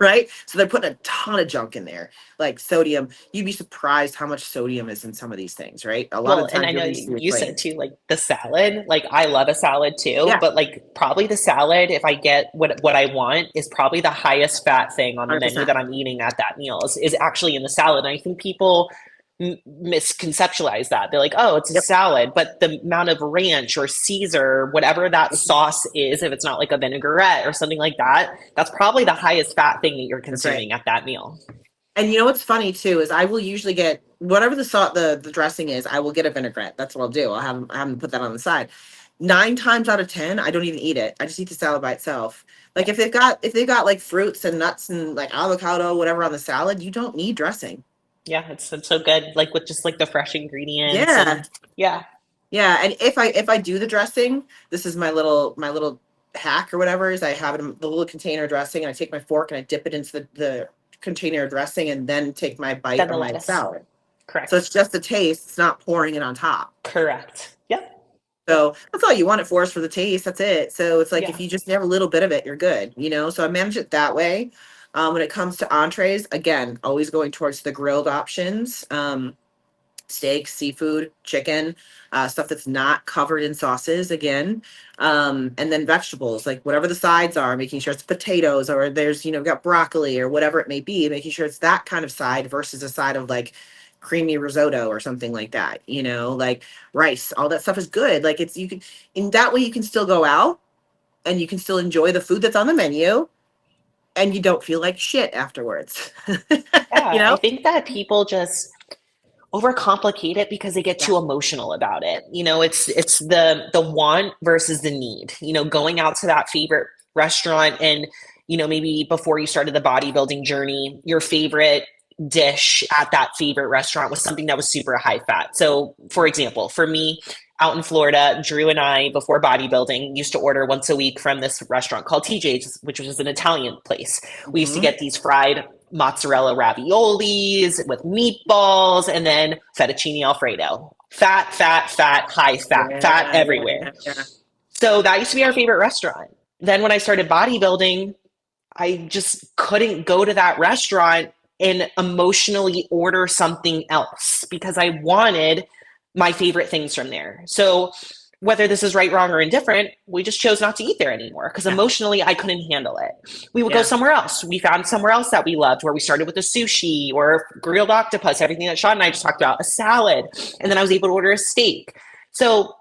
Right? So they're putting a ton of junk in there, like sodium. You'd be surprised how much sodium is in some of these things, right? A lot of Well, the and times I you'll know be super you said clean. too, like the salad. Like I love a salad too, Yeah, but like probably the salad, if I get what I want, is probably the highest fat thing on the menu 100%. that I'm eating at that meal is actually in the salad. And I think people misconceptualize that. They're like, oh, it's a Yep. salad, but the amount of ranch or Caesar, whatever that sauce is, if it's not like a vinaigrette or something like that, that's probably the highest fat thing that you're That's right. consuming at that meal. And you know what's funny too is I will usually get whatever the dressing is. I will get a vinaigrette. That's what I'll do. I have them put that on the side. 9 times out of 10, I don't even eat it. I just eat the salad by itself. Like Yeah. if they've got like fruits and nuts and like avocado, whatever on the salad, you don't need dressing. Yeah, it's so good. Like with just like the fresh ingredients Yeah. and yeah. Yeah. And if I do the dressing, this is my little hack or whatever, is I have it in the little container dressing and I take my fork and I dip it into the container dressing and then take my bite Then of the my lettuce. salad. So Correct. it's just the taste. It's not pouring it on top. Correct. Yep. So that's all you want it for the taste. That's it. So it's like if Yeah. you just have a little bit of it, you're good, you know? So I manage it that way. When it comes to entrees, again, always going towards the grilled options. Steak, seafood, chicken, stuff that's not covered in sauces again. And then vegetables, like whatever the sides are, making sure it's potatoes or there's, got broccoli or whatever it may be, making sure it's that kind of side versus a side of like creamy risotto or something like that, like rice, all that stuff is good. Like you can, in that way you can still go out and you can still enjoy the food that's on the menu and you don't feel like shit afterwards. you Yeah. I know? think that people just overcomplicate it because they get Yeah. too emotional about it. It's the want versus the need. Going out to that favorite restaurant and maybe before you started the bodybuilding journey, your favorite dish at that favorite restaurant was something that was super high fat. So, for example, for me, out in Florida, Drew and I, before bodybuilding, used to order once a week from this restaurant called TJ's, which was an Italian place. We used to Mhm. get these fried mozzarella raviolis with meatballs and then fettuccine alfredo. Fat, fat, fat, high fat, fat Yeah, yeah, everywhere. yeah, yeah. So that used to be our favorite restaurant. Then when I started bodybuilding, I just couldn't go to that restaurant and emotionally order something else because I wanted my favorite things from there. So whether this is right, wrong, or indifferent, we just chose not to eat there anymore because Yeah, emotionally I couldn't handle it. We would go yeah. somewhere else. We found somewhere else that we loved where we started with a sushi or grilled octopus, everything that Shawn and I just talked about, a salad. And then I was able to order a steak. So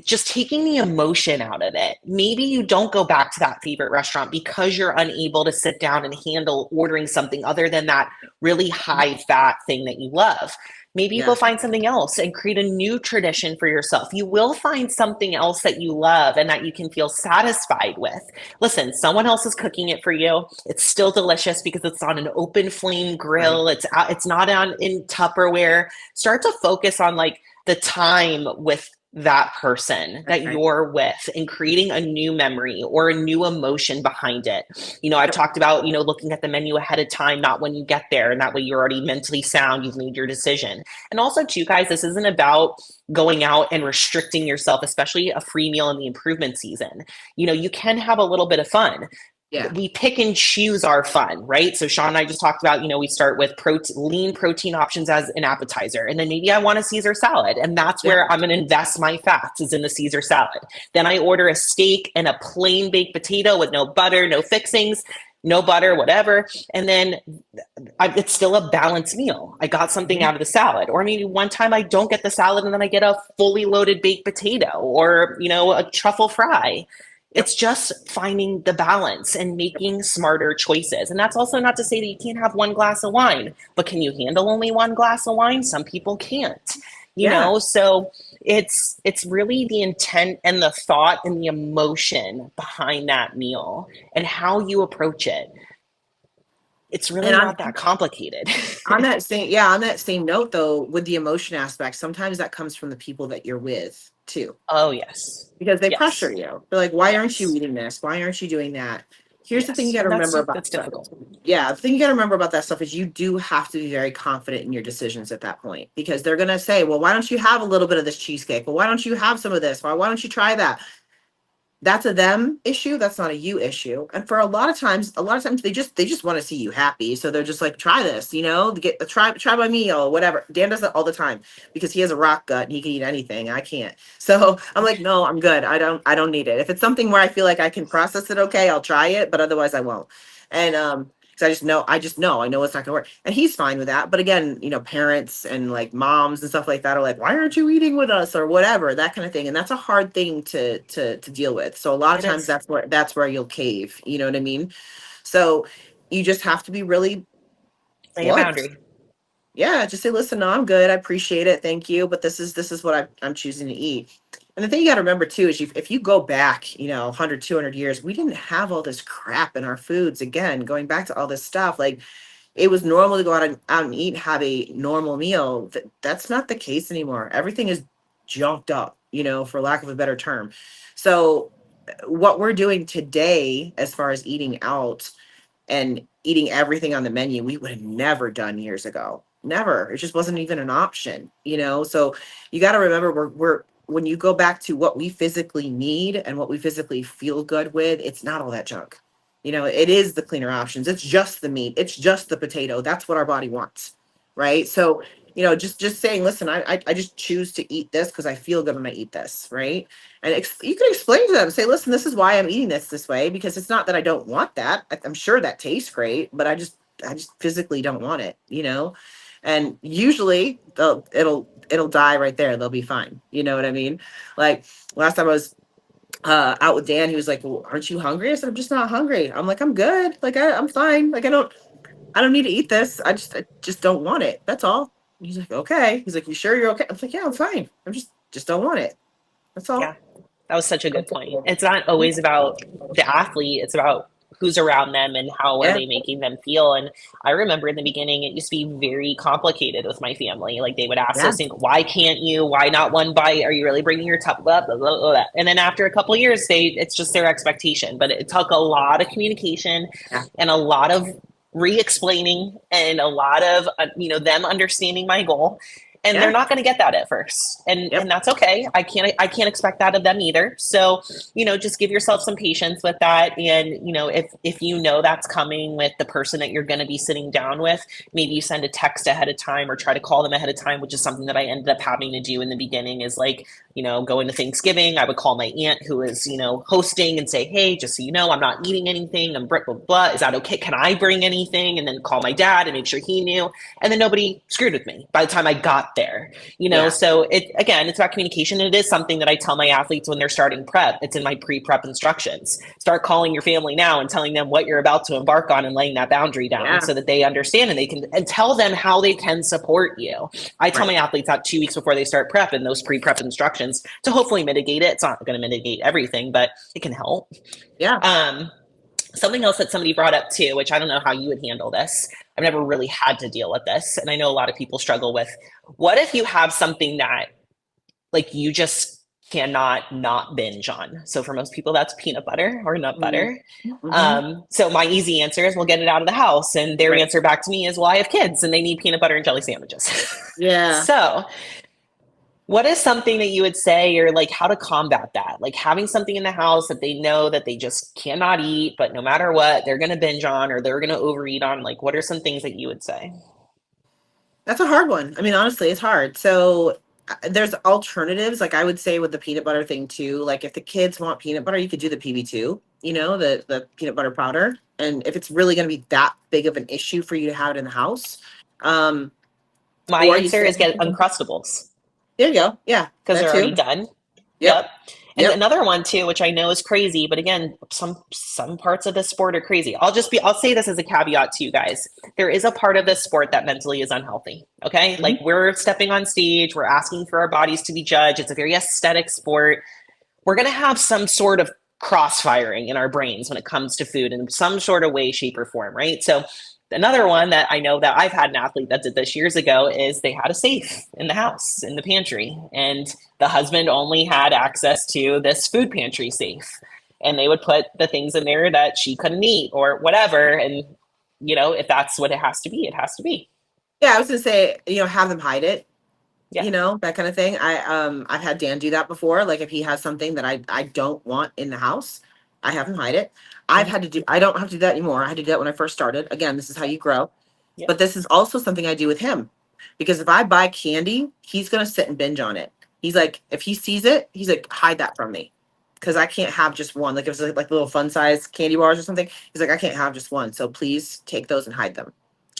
just taking the emotion out of it. Maybe you don't go back to that favorite restaurant because you're unable to sit down and handle ordering something other than that really high fat thing that you love. Maybe you go Yeah. find something else and create a new tradition for yourself. You will find something else that you love and that you can feel satisfied with. Listen, someone else is cooking it for you. It's still delicious because it's on an open flame Right. grill. It's not on in Tupperware. Start to focus on like the time with that person that Right. you're with and creating a new memory or a new emotion behind it. I've Yep. talked about, looking at the menu ahead of time, not when you get there. And that way you're already mentally sound. You've made your decision. And also too, guys, this isn't about going out and restricting yourself, especially a free meal in the improvement season. You can have a little bit of fun. Yeah. We pick and choose our fun, right? So Shawn and I just talked about, we start with lean protein options as an appetizer. And then maybe I want a Caesar salad. And that's Yeah. where I'm going to invest my fats is in the Caesar salad. Then I order a steak and a plain baked potato with no butter, no fixings, no butter, whatever. And then it's still a balanced meal. I got something Mhm. out of the salad. Or maybe one time I don't get the salad and then I get a fully loaded baked potato or, a truffle fry. Yep. It's just finding the balance and making smarter choices. And that's also not to say that you can't have one glass of wine, but can you handle only one glass of wine? Some people can't, Yeah. so it's really the intent and the thought and the emotion behind that meal and how you approach it. It's really And not that complicated. on that same note though, with the emotion aspect, sometimes that comes from the people that you're with too. Oh, yes. Because they pressure Yes. you. They're like, why aren't you Yes. eating this? Why aren't you doing that? Here's the thing you got to And remember about that's stuff. difficult. Yeah, the thing you got to remember about that stuff is you do have to be very confident in your decisions at that point, because they're going to say, well, why don't you have a little bit of this cheesecake? Well, why don't you have some of this? Why don't you try that? That's a them issue. That's not a you issue. And for a lot of times they just want to see you happy. So they're just like, try this, get the try my meal, whatever. Dan does that all the time because he has a rock gut and he can eat anything. I can't. So I'm like, no, I'm good. I don't need it. If it's something where I feel like I can process it, okay, I'll try it, but otherwise I won't. And because I know it's not gonna work. And he's fine with that. But again, parents and like moms and stuff like that are like, why aren't you eating with us or whatever, that kind of thing. And that's a hard thing to deal with. So a lot of It times is. that's where you'll cave. You know what I mean? So you just have to be really Say a blunt. boundary. Yeah, just say, listen, no, I'm good. I appreciate it. Thank you. But this is what I'm choosing to eat. And the thing you got to remember too is if you go back, 100, 200 years, we didn't have all this crap in our foods. Again, going back to all this stuff, like it was normal to go out and eat, have a normal meal. That's not the case anymore. Everything is junked up, for lack of a better term. So what we're doing today, as far as eating out and eating everything on the menu, we would have never done years ago. Never. It just wasn't even an option, So you got to remember we're when you go back to what we physically need and what we physically feel good with, it's not all that junk. It is the cleaner options. It's just the meat. It's just the potato. That's what our body wants. Right. So, just saying, listen, I just choose to eat this because I feel good when I eat this. Right. And you can explain to them, say, listen, this is why I'm eating this way, because it's not that I don't want that. I'm sure that tastes great, but I just physically don't want it. And usually it'll die right there. They'll be fine. You know what I mean? Like last time I was out with Dan, he was like, well, aren't you hungry? I said, I'm just not hungry. I'm like, I'm good. Like I'm fine. Like I don't need to eat this. I just don't want it. That's all. He's like, okay. He's like, you sure you're okay? I was like, yeah, I'm fine. I'm just don't want it. That's all. Yeah. That was such a good point. It's not always about the athlete, it's about who's around them and how are Yeah. they making them feel. And I remember in the beginning, it used to be very complicated with my family. Like they would ask Yeah. those things, why can't you? Why not one bite? Are you really bringing your top? Blah, blah, blah, blah. And then after a couple of years, it's just their expectation. But it took a lot of communication Yeah. and a lot of re-explaining and a lot of them understanding my goal, and they're Yeah. not going to get that at first, and Yep. that's okay. I can't expect that of them either. So just give yourself some patience with that. And if that's coming with the person that you're going to be sitting down with, maybe you send a text ahead of time or try to call them ahead of time, which is something that I ended up having to do in the beginning. Is like, going to Thanksgiving, I would call my aunt who is hosting and say, hey, just so you know, I'm not eating anything, I'm blah blah blah, is that okay, can I bring anything? And then call my dad and make sure he knew, and then nobody screwed with me by the time I got there. Yeah. So it's about communication. It is something that I tell my athletes when they're starting prep. It's in my pre-prep instructions. Start calling your family now and telling them what you're about to embark on and laying that boundary down, Yeah. so that they understand and they can, and tell them how they can support you. I tell Right. my athletes that 2 weeks before they start prep in those pre-prep instructions to hopefully mitigate it. It's not going to mitigate everything, but it can help. Yeah. Something else that somebody brought up too, which I don't know how you would handle this. I've never really had to deal with this, and I know a lot of people struggle with. What if you have something that like you just cannot not binge on? So for most people, that's peanut butter or nut butter. Mhm. So my easy answer is we'll get it out of the house, and their Right. answer back to me is, well, I have kids and they need peanut butter and jelly sandwiches. Yeah. So what is something that you would say, or like how to combat that? Like having something in the house that they know that they just cannot eat, but no matter what, they're going to binge on or they're going to overeat on. Like, what are some things that you would say? That's a hard one. I mean, honestly, it's hard. So there's alternatives. Like I would say with the peanut butter thing too. Like if the kids want peanut butter, you could do the PB2, the peanut butter powder. And if it's really going to be that big of an issue for you to have it in the house, um, My or you answer say, is get Uncrustables there you go. Yeah, because that they're already too. done. Yep. Yep. And Yep. another one too, which I know is crazy, but again, some parts of this sport are crazy. I'll say this as a caveat to you guys. There is a part of this sport that mentally is unhealthy. Okay. Mhm. Like we're stepping on stage, we're asking for our bodies to be judged. It's a very aesthetic sport. We're going to have some sort of crossfiring in our brains when it comes to food in some sort of way, shape, or form, right? So another one that I know that I've had an athlete that did this years ago is they had a safe in the house, in the pantry, and the husband only had access to this food pantry safe. and they would put the things in there that she couldn't eat or whatever. And, if that's what it has to be, it has to be. Yeah, I was gonna say, have them hide it, Yeah. that kind of thing. I've had Dan do that before. Like if he has something that I don't want in the house, I have him hide it. I don't have to do that anymore. I had to do that when I first started. Again, this is how you grow. Yeah. But this is also something I do with him. Because if I buy candy, he's gonna sit and binge on it. He's like, if he sees it, he's like, hide that from me. Because I can't have just one. Like if it's like little fun size candy bars or something, he's like, I can't have just one. So please take those and hide them.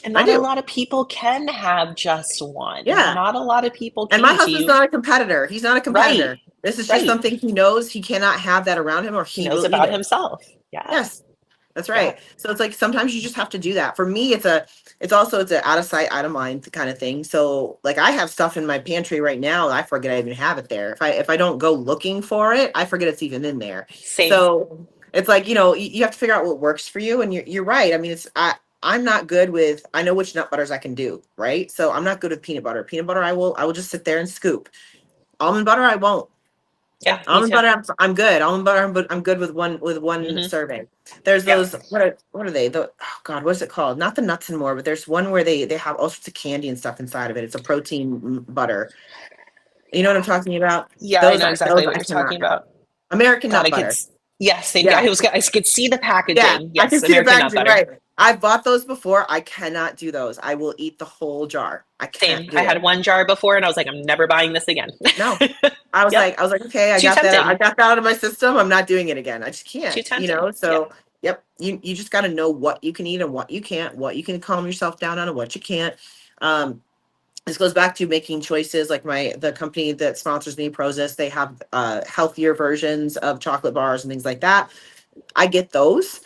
And I not a do. lot of people can have just one. Yeah. Not a lot of people And my can. husband's not a competitor. He's not a Right. competitor. This is just Right. something he knows he cannot have that around him or He he knows will eat about it. himself. Yeah. Yes. That's right. So it's like sometimes you just have to do that. For me, it's an out of sight, out of mind kind of thing. So like I have stuff in my pantry right now, I forget I even have it there. If I don't go looking for it, I forget it's even in there. Same. So it's like, you have to figure out what works for you. And you're right. I mean, I'm not good with, I know which nut butters I can do, right? So I'm not good with peanut butter. Peanut butter, I will just sit there and scoop. Almond butter, I won't. Yeah. Almond butter, I'm good. Almond butter, I'm good with one serving. There's those, what are they? Oh God, what is it called? Not the nuts and more, but there's one where they have all sorts of candy and stuff inside of it. It's a protein butter. You know what I'm talking about? Yeah, Those I know exactly what I you're cannot talking have. about. American God, nut butter. Yes, same. Yeah. I could see the packaging. Yeah, Yes, I can see the American nut packaging, butter. right. I've bought those before. I cannot do those. I will eat the whole jar. I can't Same. do I it. had one jar before, and I was like, I'm never buying this again. No. I was Yep. like, okay, I Too got that tempting. out of my system. I'm not doing it again. I just Too can't, tempting. So yep, you just got to know what you can eat and what you can't, what you can calm yourself down on and what you can't. This goes back to making choices. Like the company that sponsors me, Prozis, they have healthier versions of chocolate bars and things like that. I get those,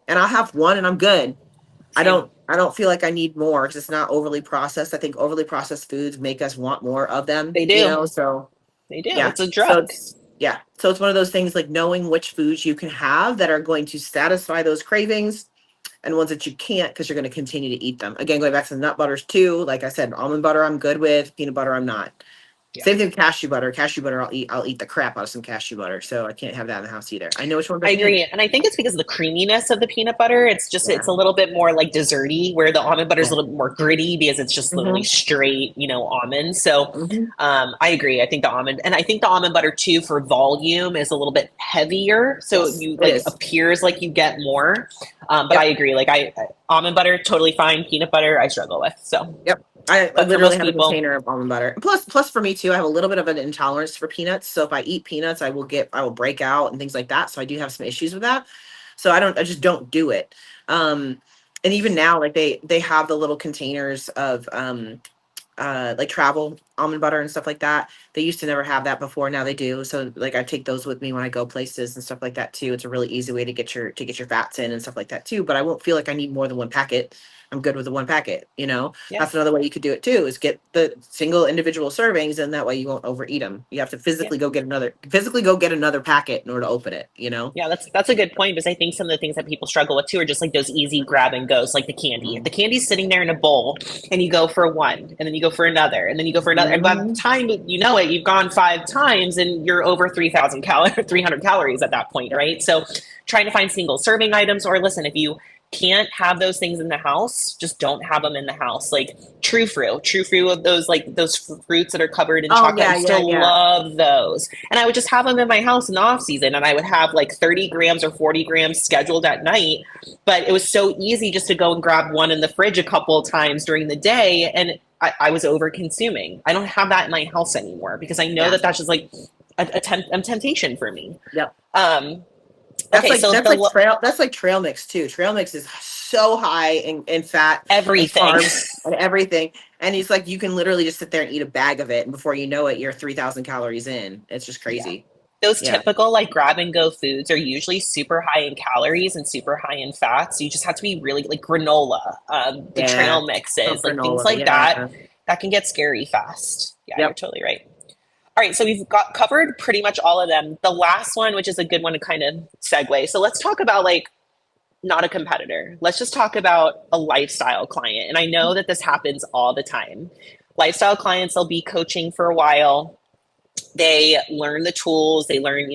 and I'll have one, and I'm good. I Same. don't feel like I need more because it's not overly processed. I think overly processed foods make us want more of them. They do. So They do. yeah. It's a So drug. it's one of those things like knowing which foods you can have that are going to satisfy those cravings and ones that you can't because you're going to continue to eat them. Again, going back to the nut butters too. Like I said, almond butter I'm good with, peanut butter I'm not. Yeah. Same thing with cashew butter. Cashew butter I'll eat the crap out of some cashew butter. So I can't have that in the house either. I know which ones I can agree. eat. And I think it's because of the creaminess of the peanut butter. It's a little bit more like desserty, where the almond butter is a little bit more gritty because it's just literally straight, almond. So I agree. I think the almond butter too for volume is a little bit heavier. So appears like you get more. But I agree. Like almond butter, totally fine. Peanut butter, I struggle with. So I literally have people, a container of almond butter. Plus for me too, I have a little bit of an intolerance for peanuts. So if I eat peanuts, I will break out and things like that. So I do have some issues with that. So I just don't do it. And even now, like they have the little containers of like travel almond butter and stuff like that. They used to never have that before. Now they do. So like I take those with me when I go places and stuff like that too. It's a really easy way to get your fats in and stuff like that too. But I won't feel like I need more than one packet. I'm good with the one packet, That's another way you could do it too, is get the single individual servings, and that way you won't overeat them. You have to physically go get another packet in order to open it, Yeah, that's a good point, because I think some of the things that people struggle with too are just like those easy grab and goes, like the candy. If the candy's sitting there in a bowl and you go for one and then you go for another and then you go for another, and by the time you know it, you've gone 5 times and you're over 300 calories at that point, right? So trying to find single serving items, or listen, if you can't have those things in the house, just don't have them in the house. Like true fruit of those, like those fruits that are covered in chocolate. I still love those. And I would just have them in my house in the off season, and I would have like 30 grams or 40 grams scheduled at night. But it was so easy just to go and grab one in the fridge a couple of times during the day. And I was over consuming. I don't have that in my house anymore because I know that that's just like a temptation for me. Yep. That's like trail mix too. Trail mix is so high in fat, everything, and carbs, and everything. And it's like you can literally just sit there and eat a bag of it, and before you know it, you're 3,000 calories in. It's just crazy. Yeah. Those typical like grab and go foods are usually super high in calories and super high in fats. So you just have to be really like granola, the trail mixes, like things like that can get scary fast. Yeah, you're totally right. All right, so we've covered pretty much all of them. The last one, which is a good one to kind of segue. So let's talk about like not a competitor. Let's just talk about a lifestyle client. And I know that this happens all the time. Lifestyle clients, they'll be coaching for a while. They learn the tools, they learn,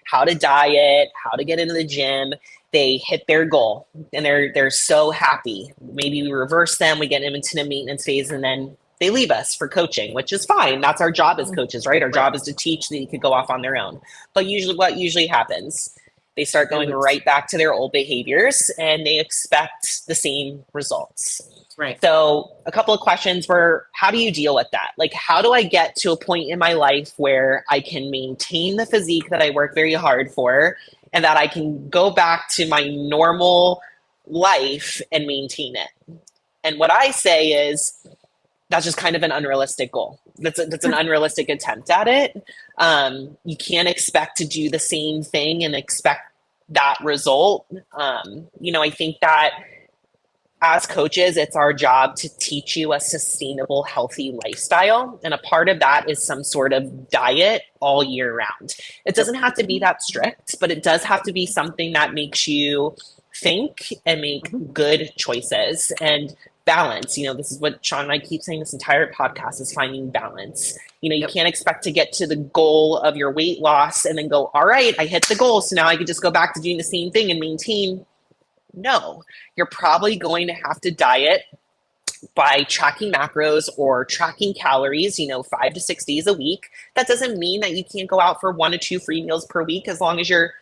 how to diet, how to get into the gym. They hit their goal and they're so happy. Maybe we reverse them, we get them into the maintenance phase, and then they leave us for coaching, which is fine. That's our job as coaches, right? Our job is to teach so that you could go off on their own. But usually what usually happens, they start going right back to their old behaviors and they expect the same results. Right. So a couple of questions were, how do you deal with that? Like, how do I get to a point in my life where I can maintain the physique that I work very hard for and that I can go back to my normal life and maintain it? And what I say is, that's just kind of an unrealistic goal. That's an unrealistic attempt at it. You can't expect to do the same thing and expect that result. I think that as coaches, it's our job to teach you a sustainable, healthy lifestyle. And a part of that is some sort of diet all year round. It doesn't have to be that strict, but it does have to be something that makes you think and make good choices and balance. This is what Shawn and I keep saying this entire podcast is finding balance. You can't expect to get to the goal of your weight loss and then go, all right, I hit the goal. So now I can just go back to doing the same thing and maintain. No, you're probably going to have to diet by tracking macros or tracking calories, 5 to 6 days a week. That doesn't mean that you can't go out for 1 to 2 free meals per week, as long as you're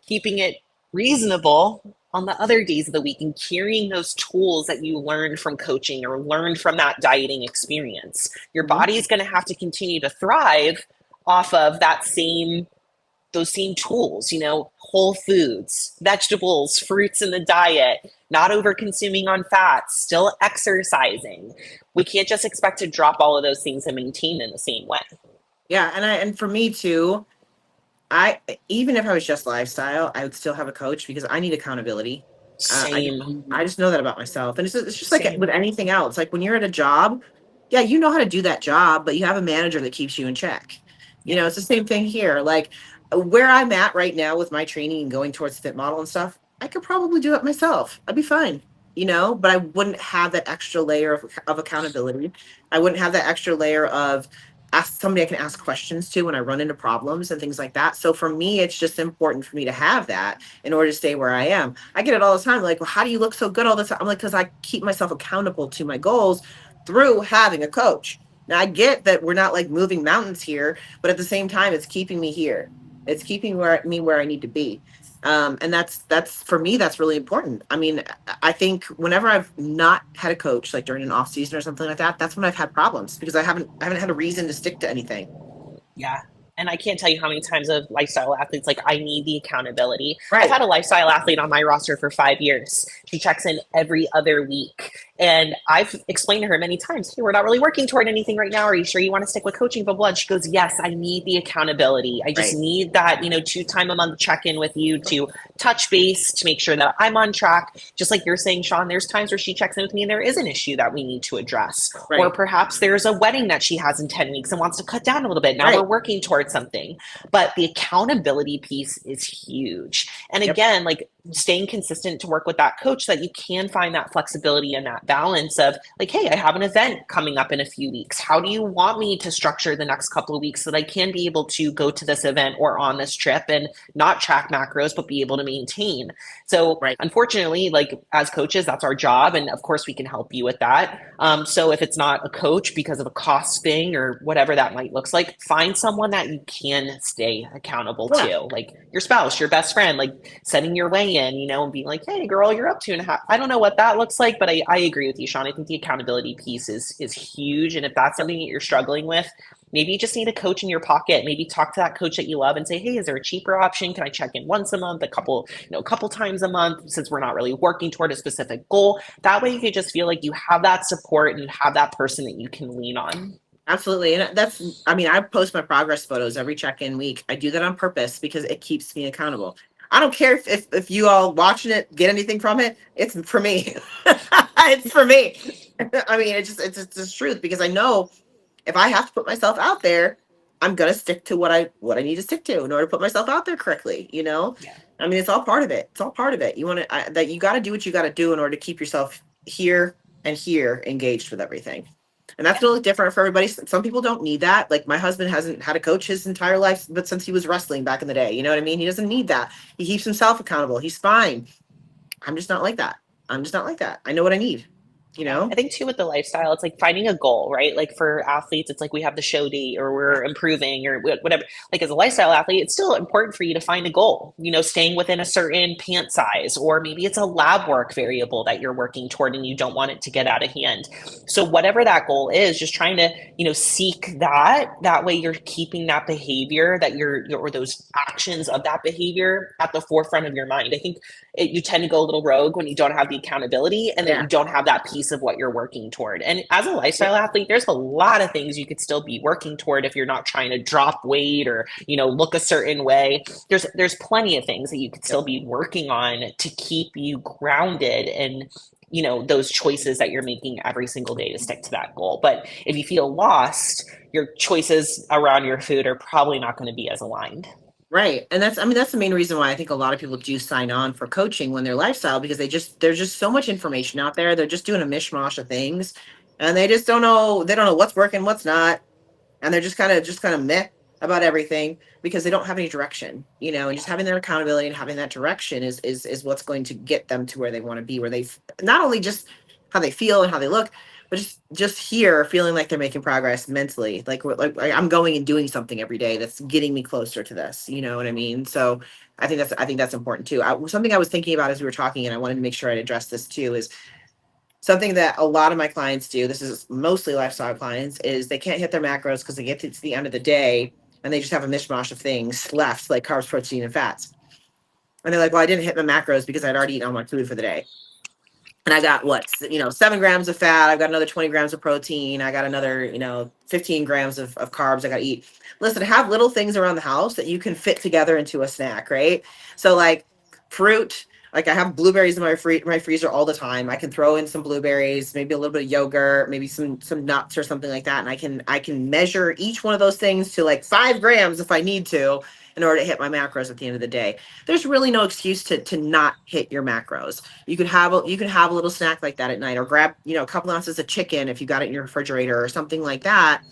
keeping it reasonable on the other days of the week and carrying those tools that you learned from coaching or learned from that dieting experience. Your body is going to have to continue to thrive off of those same tools, whole foods, vegetables, fruits in the diet, not over consuming on fats, still exercising. We can't just expect to drop all of those things and maintain in the same way. Yeah. And for me too, even if I was just lifestyle, I would still have a coach because I need accountability. Same. I just know that about myself. And it's just like with anything else, like when you're at a job, yeah, you know how to do that job, but you have a manager that keeps you in check. It's the same thing here. Like where I'm at right now with my training and going towards fit model and stuff, I could probably do it myself. I'd be fine, but I wouldn't have that extra layer of accountability. I wouldn't have that extra layer of somebody I can ask questions to when I run into problems and things like that. So for me, it's just important for me to have that in order to stay where I am. I get it all the time. Like, well, how do you look so good all the time? I'm like, because I keep myself accountable to my goals through having a coach. Now I get that we're not like moving mountains here, but at the same time, it's keeping me here. It's keeping me where I need to be. And that's for me, that's really important. I mean, I think whenever I've not had a coach, like during an off season or something like that, that's when I've had problems because I haven't had a reason to stick to anything. Yeah. And I can't tell you how many times of lifestyle athletes, like, I need the accountability. Right. I've had a lifestyle athlete on my roster for 5 years. She checks in every other week. And I've explained to her many times, hey, we're not really working toward anything right now. Are you sure you want to stick with coaching? Blah, blah. And she goes, yes, I need the accountability. I just need that, 2-time a month check-in with you to touch base, to make sure that I'm on track. Just like you're saying, Shawn, there's times where she checks in with me and there is an issue that we need to address. Right. Or perhaps there's a wedding that she has in 10 weeks and wants to cut down a little bit. Now we're working towards something. But the accountability piece is huge. And again, like, staying consistent to work with that coach so that you can find that flexibility and that balance of like, hey, I have an event coming up in a few weeks. How do you want me to structure the next couple of weeks so that I can be able to go to this event or on this trip and not track macros, but be able to maintain? So unfortunately, like, as coaches, that's our job. And of course we can help you with that. So if it's not a coach because of a cost thing or whatever that might look like, find someone that you can stay accountable to, like your spouse, your best friend, like setting your way in, and being like, hey girl, you're up 2.5. I don't know what that looks like, but I agree with you, Shawn. I think the accountability piece is huge. And if that's something that you're struggling with, maybe you just need a coach in your pocket. Maybe talk to that coach that you love and say, hey, is there a cheaper option? Can I check in once a month, a couple times a month, since we're not really working toward a specific goal? That way you can just feel like you have that support and have that person that you can lean on. Absolutely. And I post my progress photos every check-in week. I do that on purpose because it keeps me accountable. I don't care if you all watching it get anything from it. It's for me. It's for me. I mean, it's the truth, because I know if I have to put myself out there, I'm gonna stick to what I need to stick to in order to put myself out there correctly. Yeah. I mean, it's all part of it. It's all part of it. You got to do what you got to do in order to keep yourself here and here engaged with everything. And that's going to look different for everybody. Some people don't need that. Like my husband hasn't had a coach his entire life, but since he was wrestling back in the day, you know what I mean? He doesn't need that. He keeps himself accountable. He's fine. I'm just not like that. I'm just not like that. I know what I need, you Yeah, I know? think too with the lifestyle, it's like finding a goal, right? Like for athletes, it's like we have the show date or Yeah. we're improving or whatever. Like as a lifestyle athlete, it's still important for you to find a goal, staying within a certain pant size, or maybe it's a lab work variable that you're working toward and you don't want it to get out of hand. So whatever that goal is, just trying to, seek that. That way you're keeping that behavior that or those actions of that behavior at the forefront of your mind. I think you tend to go a little rogue when you don't have the accountability and that Yeah. you don't have that piece of what you're working toward. And as a Yeah. lifestyle athlete, there's a lot of things you could still be working toward if you're not trying to drop weight or, look a certain way. There's plenty of things that you could Yep. still be working on to keep you grounded and those choices that you're making every single day to stick to that goal. But if you feel lost, your choices around your food are probably not going to be as aligned. Right. And that's the main reason why I think a lot of people do sign on for coaching when they're lifestyle, because there's just so much information out there. They're just doing a mishmash of things and they just don't know, they don't know what's working, what's not. And they're just kind of meh about everything because they don't have any direction, and just having that accountability and having that direction is what's going to get them to where they want to be, where they not only just how they feel and how they look, but just here feeling like they're making progress mentally, like I'm going and doing something every day that's getting me closer to this, you know what I mean? So I think that's important too. Something I was thinking about as we were talking, and I wanted to make sure I'd address this too, is something that a lot of my clients do. This is mostly lifestyle clients, is they can't hit their macros because they get to the end of the day and they just have a mishmash of things left, like carbs, protein, and fats. And they're like, well, I didn't hit my macros because I'd already eaten all my food for the day. And I got 7 grams of fat. I've got another 20 grams of protein. I got another, 15 grams of carbs I got to eat. Listen, have little things around the house that you can fit together into a snack, right? So like fruit, like I have blueberries in my freezer all the time. I can throw in some blueberries, maybe a little bit of yogurt, maybe some nuts or something like that. And I can measure each one of those things to like 5 grams if I need to in order to hit my macros at the end of the day. There's really no excuse to not hit your macros. You can have a little snack like that at night, or grab a couple ounces of chicken if you got it in your refrigerator or something like that,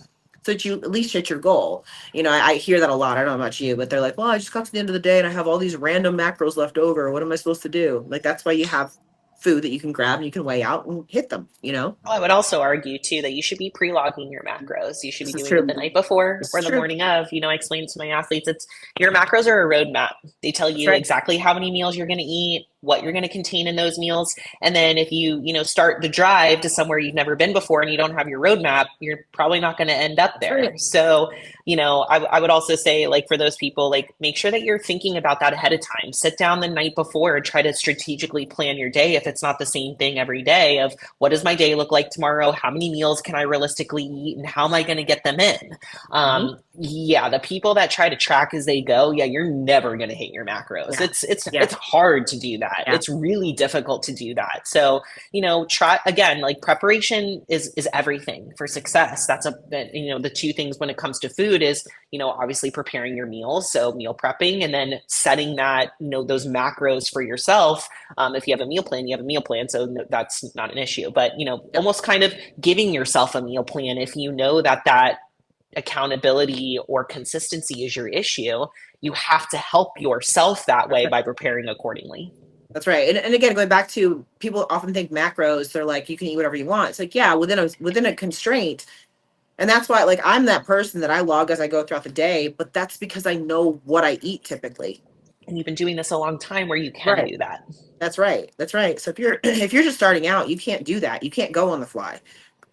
so that you at least hit your goal. I hear that a lot. I don't know about you, but they're like, well, I just got to the end of the day and I have all these random macros left over. What am I supposed to do? Like, that's why you have food that you can grab and you can weigh out and hit them. Well, I would also argue too that you should be pre-logging your macros. You should be This is doing it the true. night before This or is the true. morning of. I explain to my athletes, it's your macros are a roadmap. They tell That's you right. exactly how many meals you're going to eat, what you're going to contain in those meals, and then if you start the drive to somewhere you've never been before and you don't have your roadmap, you're probably not going to end up That's right. there. So, I would also say, like, for those people, like, make sure that you're thinking about that ahead of time. Sit down the night before and try to strategically plan your day if it's not the same thing every day of what does my day look like tomorrow? How many meals can I realistically eat and how am I going to get them in? Hmm. Yeah, the people that try to track as they go, yeah, you're never going to hit your macros. Yeah. Yeah. It's hard to do that. Yeah. It's really difficult to do that. So, try again, like preparation is everything for success. That's the two things when it comes to food is, obviously preparing your meals. So meal prepping and then setting that, those macros for yourself. If you have a meal plan, you have a meal plan. So that's not an issue, but, Yep. almost kind of giving yourself a meal plan if you know that accountability or consistency is your issue, you have to help yourself that That's way right. by preparing accordingly. That's right. And again, going back to, people often think macros, they're like, you can eat whatever you want. It's like, yeah, within a constraint. And that's why, like, I'm that person that I log as I go throughout the day, but that's because I know what I eat typically. And you've been doing this a long time where you can Right. do that. That's right. That's right. So if you're if you're just starting out, you can't do that. You can't go on the fly.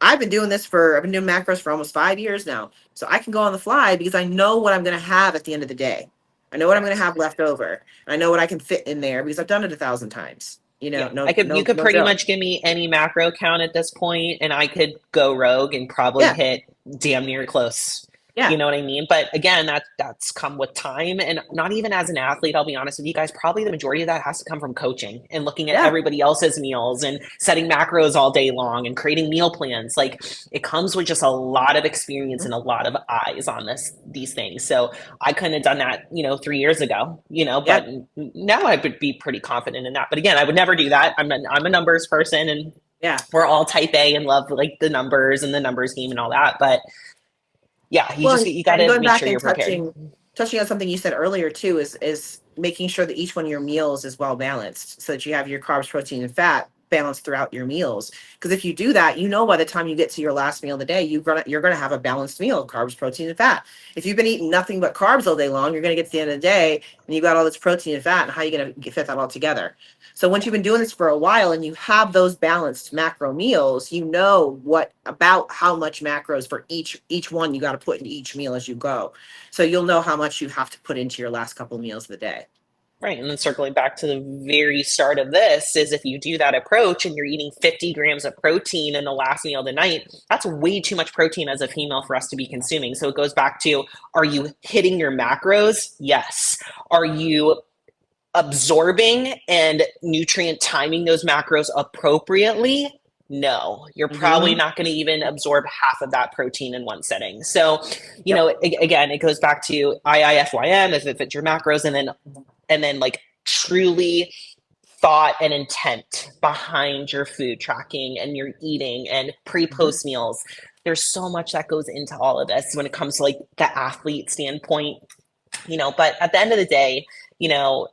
I've been doing macros for almost 5 years now. So I can go on the fly because I know what I'm gonna have at the end of the day. I know what I'm gonna Correct. have left over. And I know what I can fit in there because I've done it 1,000 times. Yeah, No, you no, could no pretty joke. much give me any macro count at this point, and I could go rogue and probably Yeah. hit damn near close. You Yeah. know what I mean? But again, that's come with time, and not even as an athlete. I'll be honest with you guys. Probably the majority of that has to come from coaching and looking at Yeah. everybody else's meals and setting macros all day long and creating meal plans. Like it comes with just a lot of experience and a lot of eyes on these things. So I couldn't have done that, 3 years ago, Yeah. but now I would be pretty confident in that. But again, I would never do that. I'm a numbers person and Yeah. We're all type A and love like the numbers and the numbers game and all that. But yeah, Well, you got and to going make back sure and you're prepared. touching on something you said earlier too is making sure that each one of your meals is well balanced so that you have your carbs, protein, and fat balanced throughout your meals. Because if you do that, by the time you get to your last meal of the day, you're gonna have a balanced meal of carbs, protein, and fat. If you've been eating nothing but carbs all day long, you're gonna get to the end of the day and you've got all this protein and fat, and how are you gonna fit that all together? So once you've been doing this for a while and you have those balanced macro meals, you know what about how much macros for each one you got to put in each meal as you go. So you'll know how much you have to put into your last couple of meals of the day. Right. And then circling back to the very start of this is if you do that approach and you're eating 50 grams of protein in the last meal of the night, that's way too much protein as a female for us to be consuming. So it goes back to, are you hitting your macros? Yes. Are you absorbing and nutrient timing those macros appropriately? No, you're probably Mm-hmm. not going to even absorb half of that protein in one setting. So, Yep. again, it goes back to IIFYM if it fits your macros, and then like truly thought and intent behind your food tracking and your eating and Mm-hmm. pre-post meals. There's so much that goes into all of this when it comes to like the athlete standpoint, but at the end of the day, you know,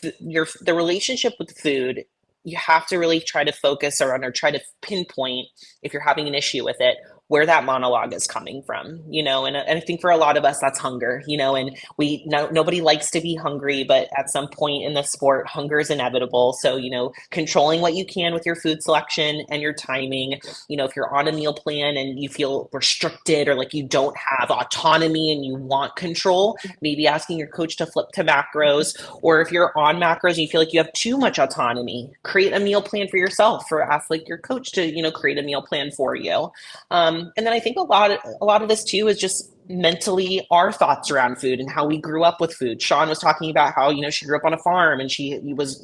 the relationship with food, you have to really try to focus around or try to pinpoint if you're having an issue with it, where that monologue is coming from, and I think for a lot of us that's hunger, and nobody likes to be hungry, but at some point in the sport hunger is inevitable. So controlling what you can with your food selection and your timing. If you're on a meal plan and you feel restricted or like you don't have autonomy and you want control, maybe asking your coach to flip to macros. Or if you're on macros and you feel like you have too much autonomy, create a meal plan for yourself, or ask like your coach to create a meal plan for you. And then I think a lot of this too is just mentally our thoughts around food and how we grew up with food. Shawn was talking about how she grew up on a farm and she was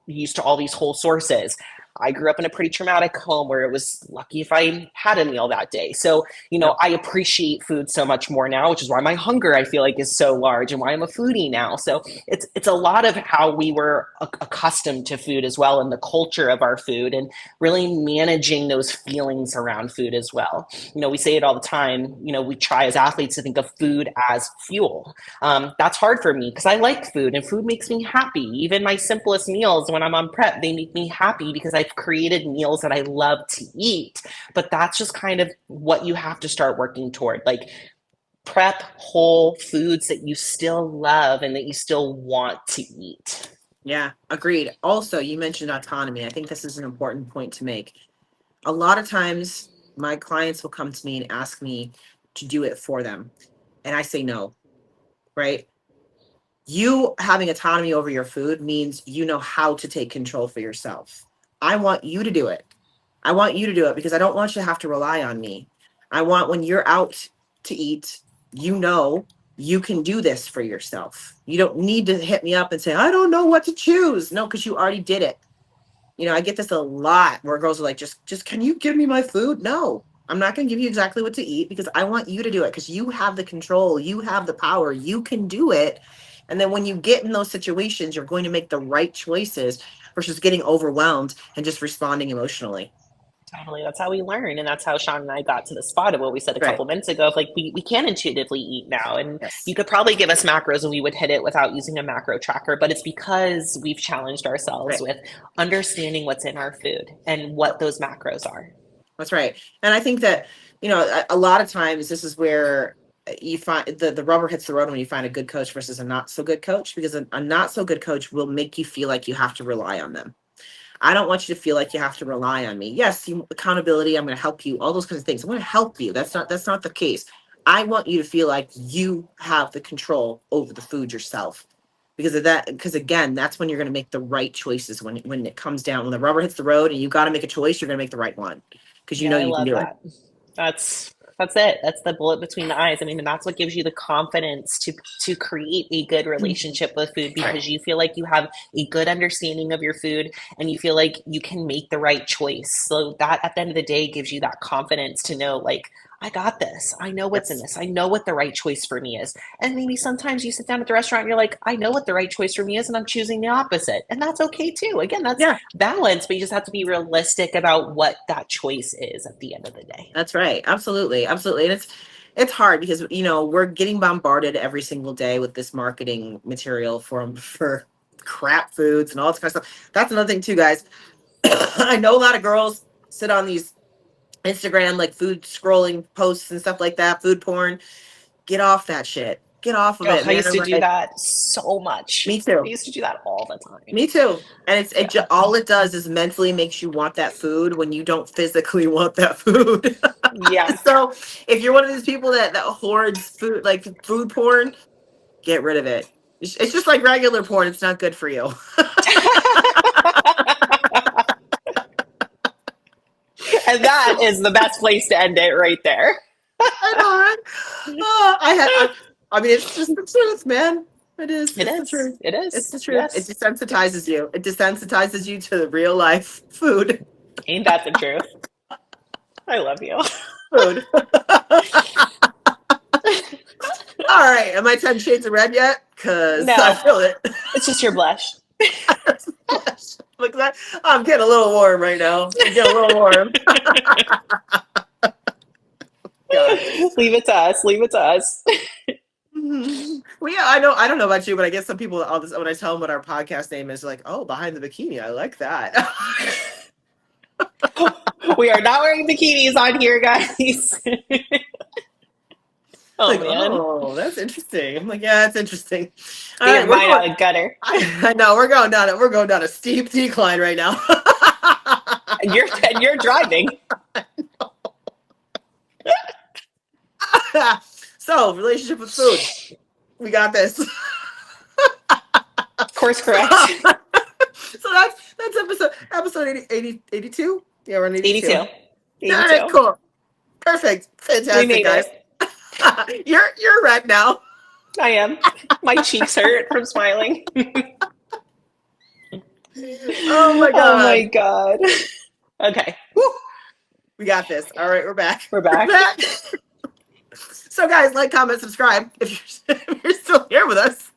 used to all these whole sources. I grew up in a pretty traumatic home where it was lucky if I had a meal that day. So, Yep. I appreciate food so much more now, which is why my hunger I feel like is so large and why I'm a foodie now. So it's a lot of how we were accustomed to food as well, and the culture of our food, and really managing those feelings around food as well. We say it all the time. We try as athletes to think of food as fuel. That's hard for me because I like food and food makes me happy. Even my simplest meals when I'm on prep, they make me happy because I've created meals that I love to eat. But that's just kind of what you have to start working toward. Like, prep whole foods that you still love and that you still want to eat. Yeah, agreed. Also, you mentioned autonomy. I think this is an important point to make. A lot of times, my clients will come to me and ask me to do it for them. And I say no, right? You having autonomy over your food means you know how to take control for yourself. I want you to do it. I want you to do it because I don't want you to have to rely on me. I want when you're out to eat, you can do this for yourself. You don't need to hit me up and say, I don't know what to choose. No, because you already did it. I get this a lot where girls are like, just can you give me my food? No, I'm not going to give you exactly what to eat because I want you to do it because you have the control, you have the power, you can do it. And then when you get in those situations, you're going to make the right choices versus getting overwhelmed and just responding emotionally. Totally. That's how we learn. And that's how Shawn and I got to the spot of what we said a Right. couple minutes ago of like, we can intuitively eat now. And you Yes. could probably give us macros and we would hit it without using a macro tracker. But it's because we've challenged ourselves Right. with understanding what's in our food and what those macros are. That's right. And I think that, a lot of times this is where you find the rubber hits the road when you find a good coach versus a not so good coach, because a not so good coach will make you feel like you have to rely on them. I don't want you to feel like you have to rely on me. Yes, accountability, I'm going to help you, all those kinds of things. I'm going to help you. That's not the case. I want you to feel like you have the control over the food yourself. Because of that, because again, that's when you're going to make the right choices when it comes down, when the rubber hits the road and you got to make a choice, you're going to make the right one because Yeah, I you can love do it. that. That's it. That's the bullet between the eyes. I mean, and that's what gives you the confidence to create a good relationship with food Right. because you feel like you have a good understanding of your food and you feel like you can make the right choice. So that at the end of the day gives you that confidence to know like I got this. I know what's in this. I know what the right choice for me is. And maybe sometimes you sit down at the restaurant and you're like, I know what the right choice for me is, and I'm choosing the opposite. And that's okay too. Again, that's balance, but you just have to be realistic about what that choice is at the end of the day. That's right. Absolutely. Absolutely. And it's hard because, you know, we're getting bombarded every single day with this marketing material for crap foods and all this kind of stuff. That's another thing too, guys. I know a lot of girls sit on these Instagram, like food scrolling posts and stuff like that, food porn. Get off that shit. Get off of it, I man. used to do that so much. Me too. I used to do that all the time. Me too. And all it does is mentally makes you want that food when you don't physically want that food. Yeah. So if you're one of these people that hoards food, like food porn, get rid of it. It's just like regular porn. It's not good for you. And that is the best place to end it right there. I know, right? I mean, it's just the truth, man. It is. It is. The truth. It is. It's the truth. Yes. It desensitizes you. It desensitizes you to the real life food. Ain't that the truth? I love you. Food. All right. Am I 10 shades of red yet? Because No. I feel it. It's just your blush. Look at that. I'm getting a little warm right now. I'm getting a little warm. Leave it to us. Leave it to us. Well, yeah, I don't know about you, but I guess some people, when I tell them what our podcast name is, like, oh, Behind the Bikini. I like that. We are not wearing bikinis on here, guys. Oh, like, man. oh, that's interesting. I'm like, yeah, that's interesting. All Right, right, mine out a gutter. I know we're going down a steep decline right now. And you're driving. So, relationship with food. We got this. Course correct. So that's episode 82. Yeah, we're on 82. 82. All right, cool. Perfect. Fantastic, guys. You're red now. I am. My cheeks hurt from smiling. Oh my god. Oh my god. Okay. Woo. We got this. All right, we're back. We're back. So guys, like, comment, subscribe if you're still here with us.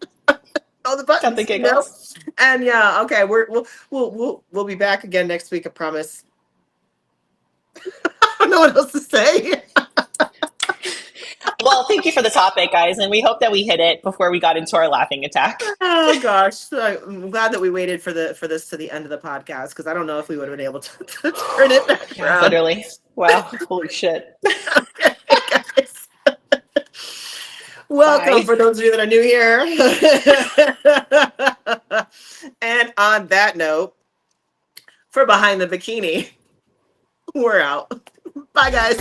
All the buttons. Got the giggles. And yeah, okay, we'll be back again next week, I promise. I don't know what else to say. Well, thank you for the topic, guys, and we hope that we hit it before we got into our laughing attack. Oh gosh, I'm glad that we waited for this to the end of the podcast, because I don't know if we would have been able to turn it back around. Literally. Wow. Holy shit. Okay, guys. Welcome. Bye. For those of you that are new here. And on that note, for Behind the Bikini, we're out. Bye, guys.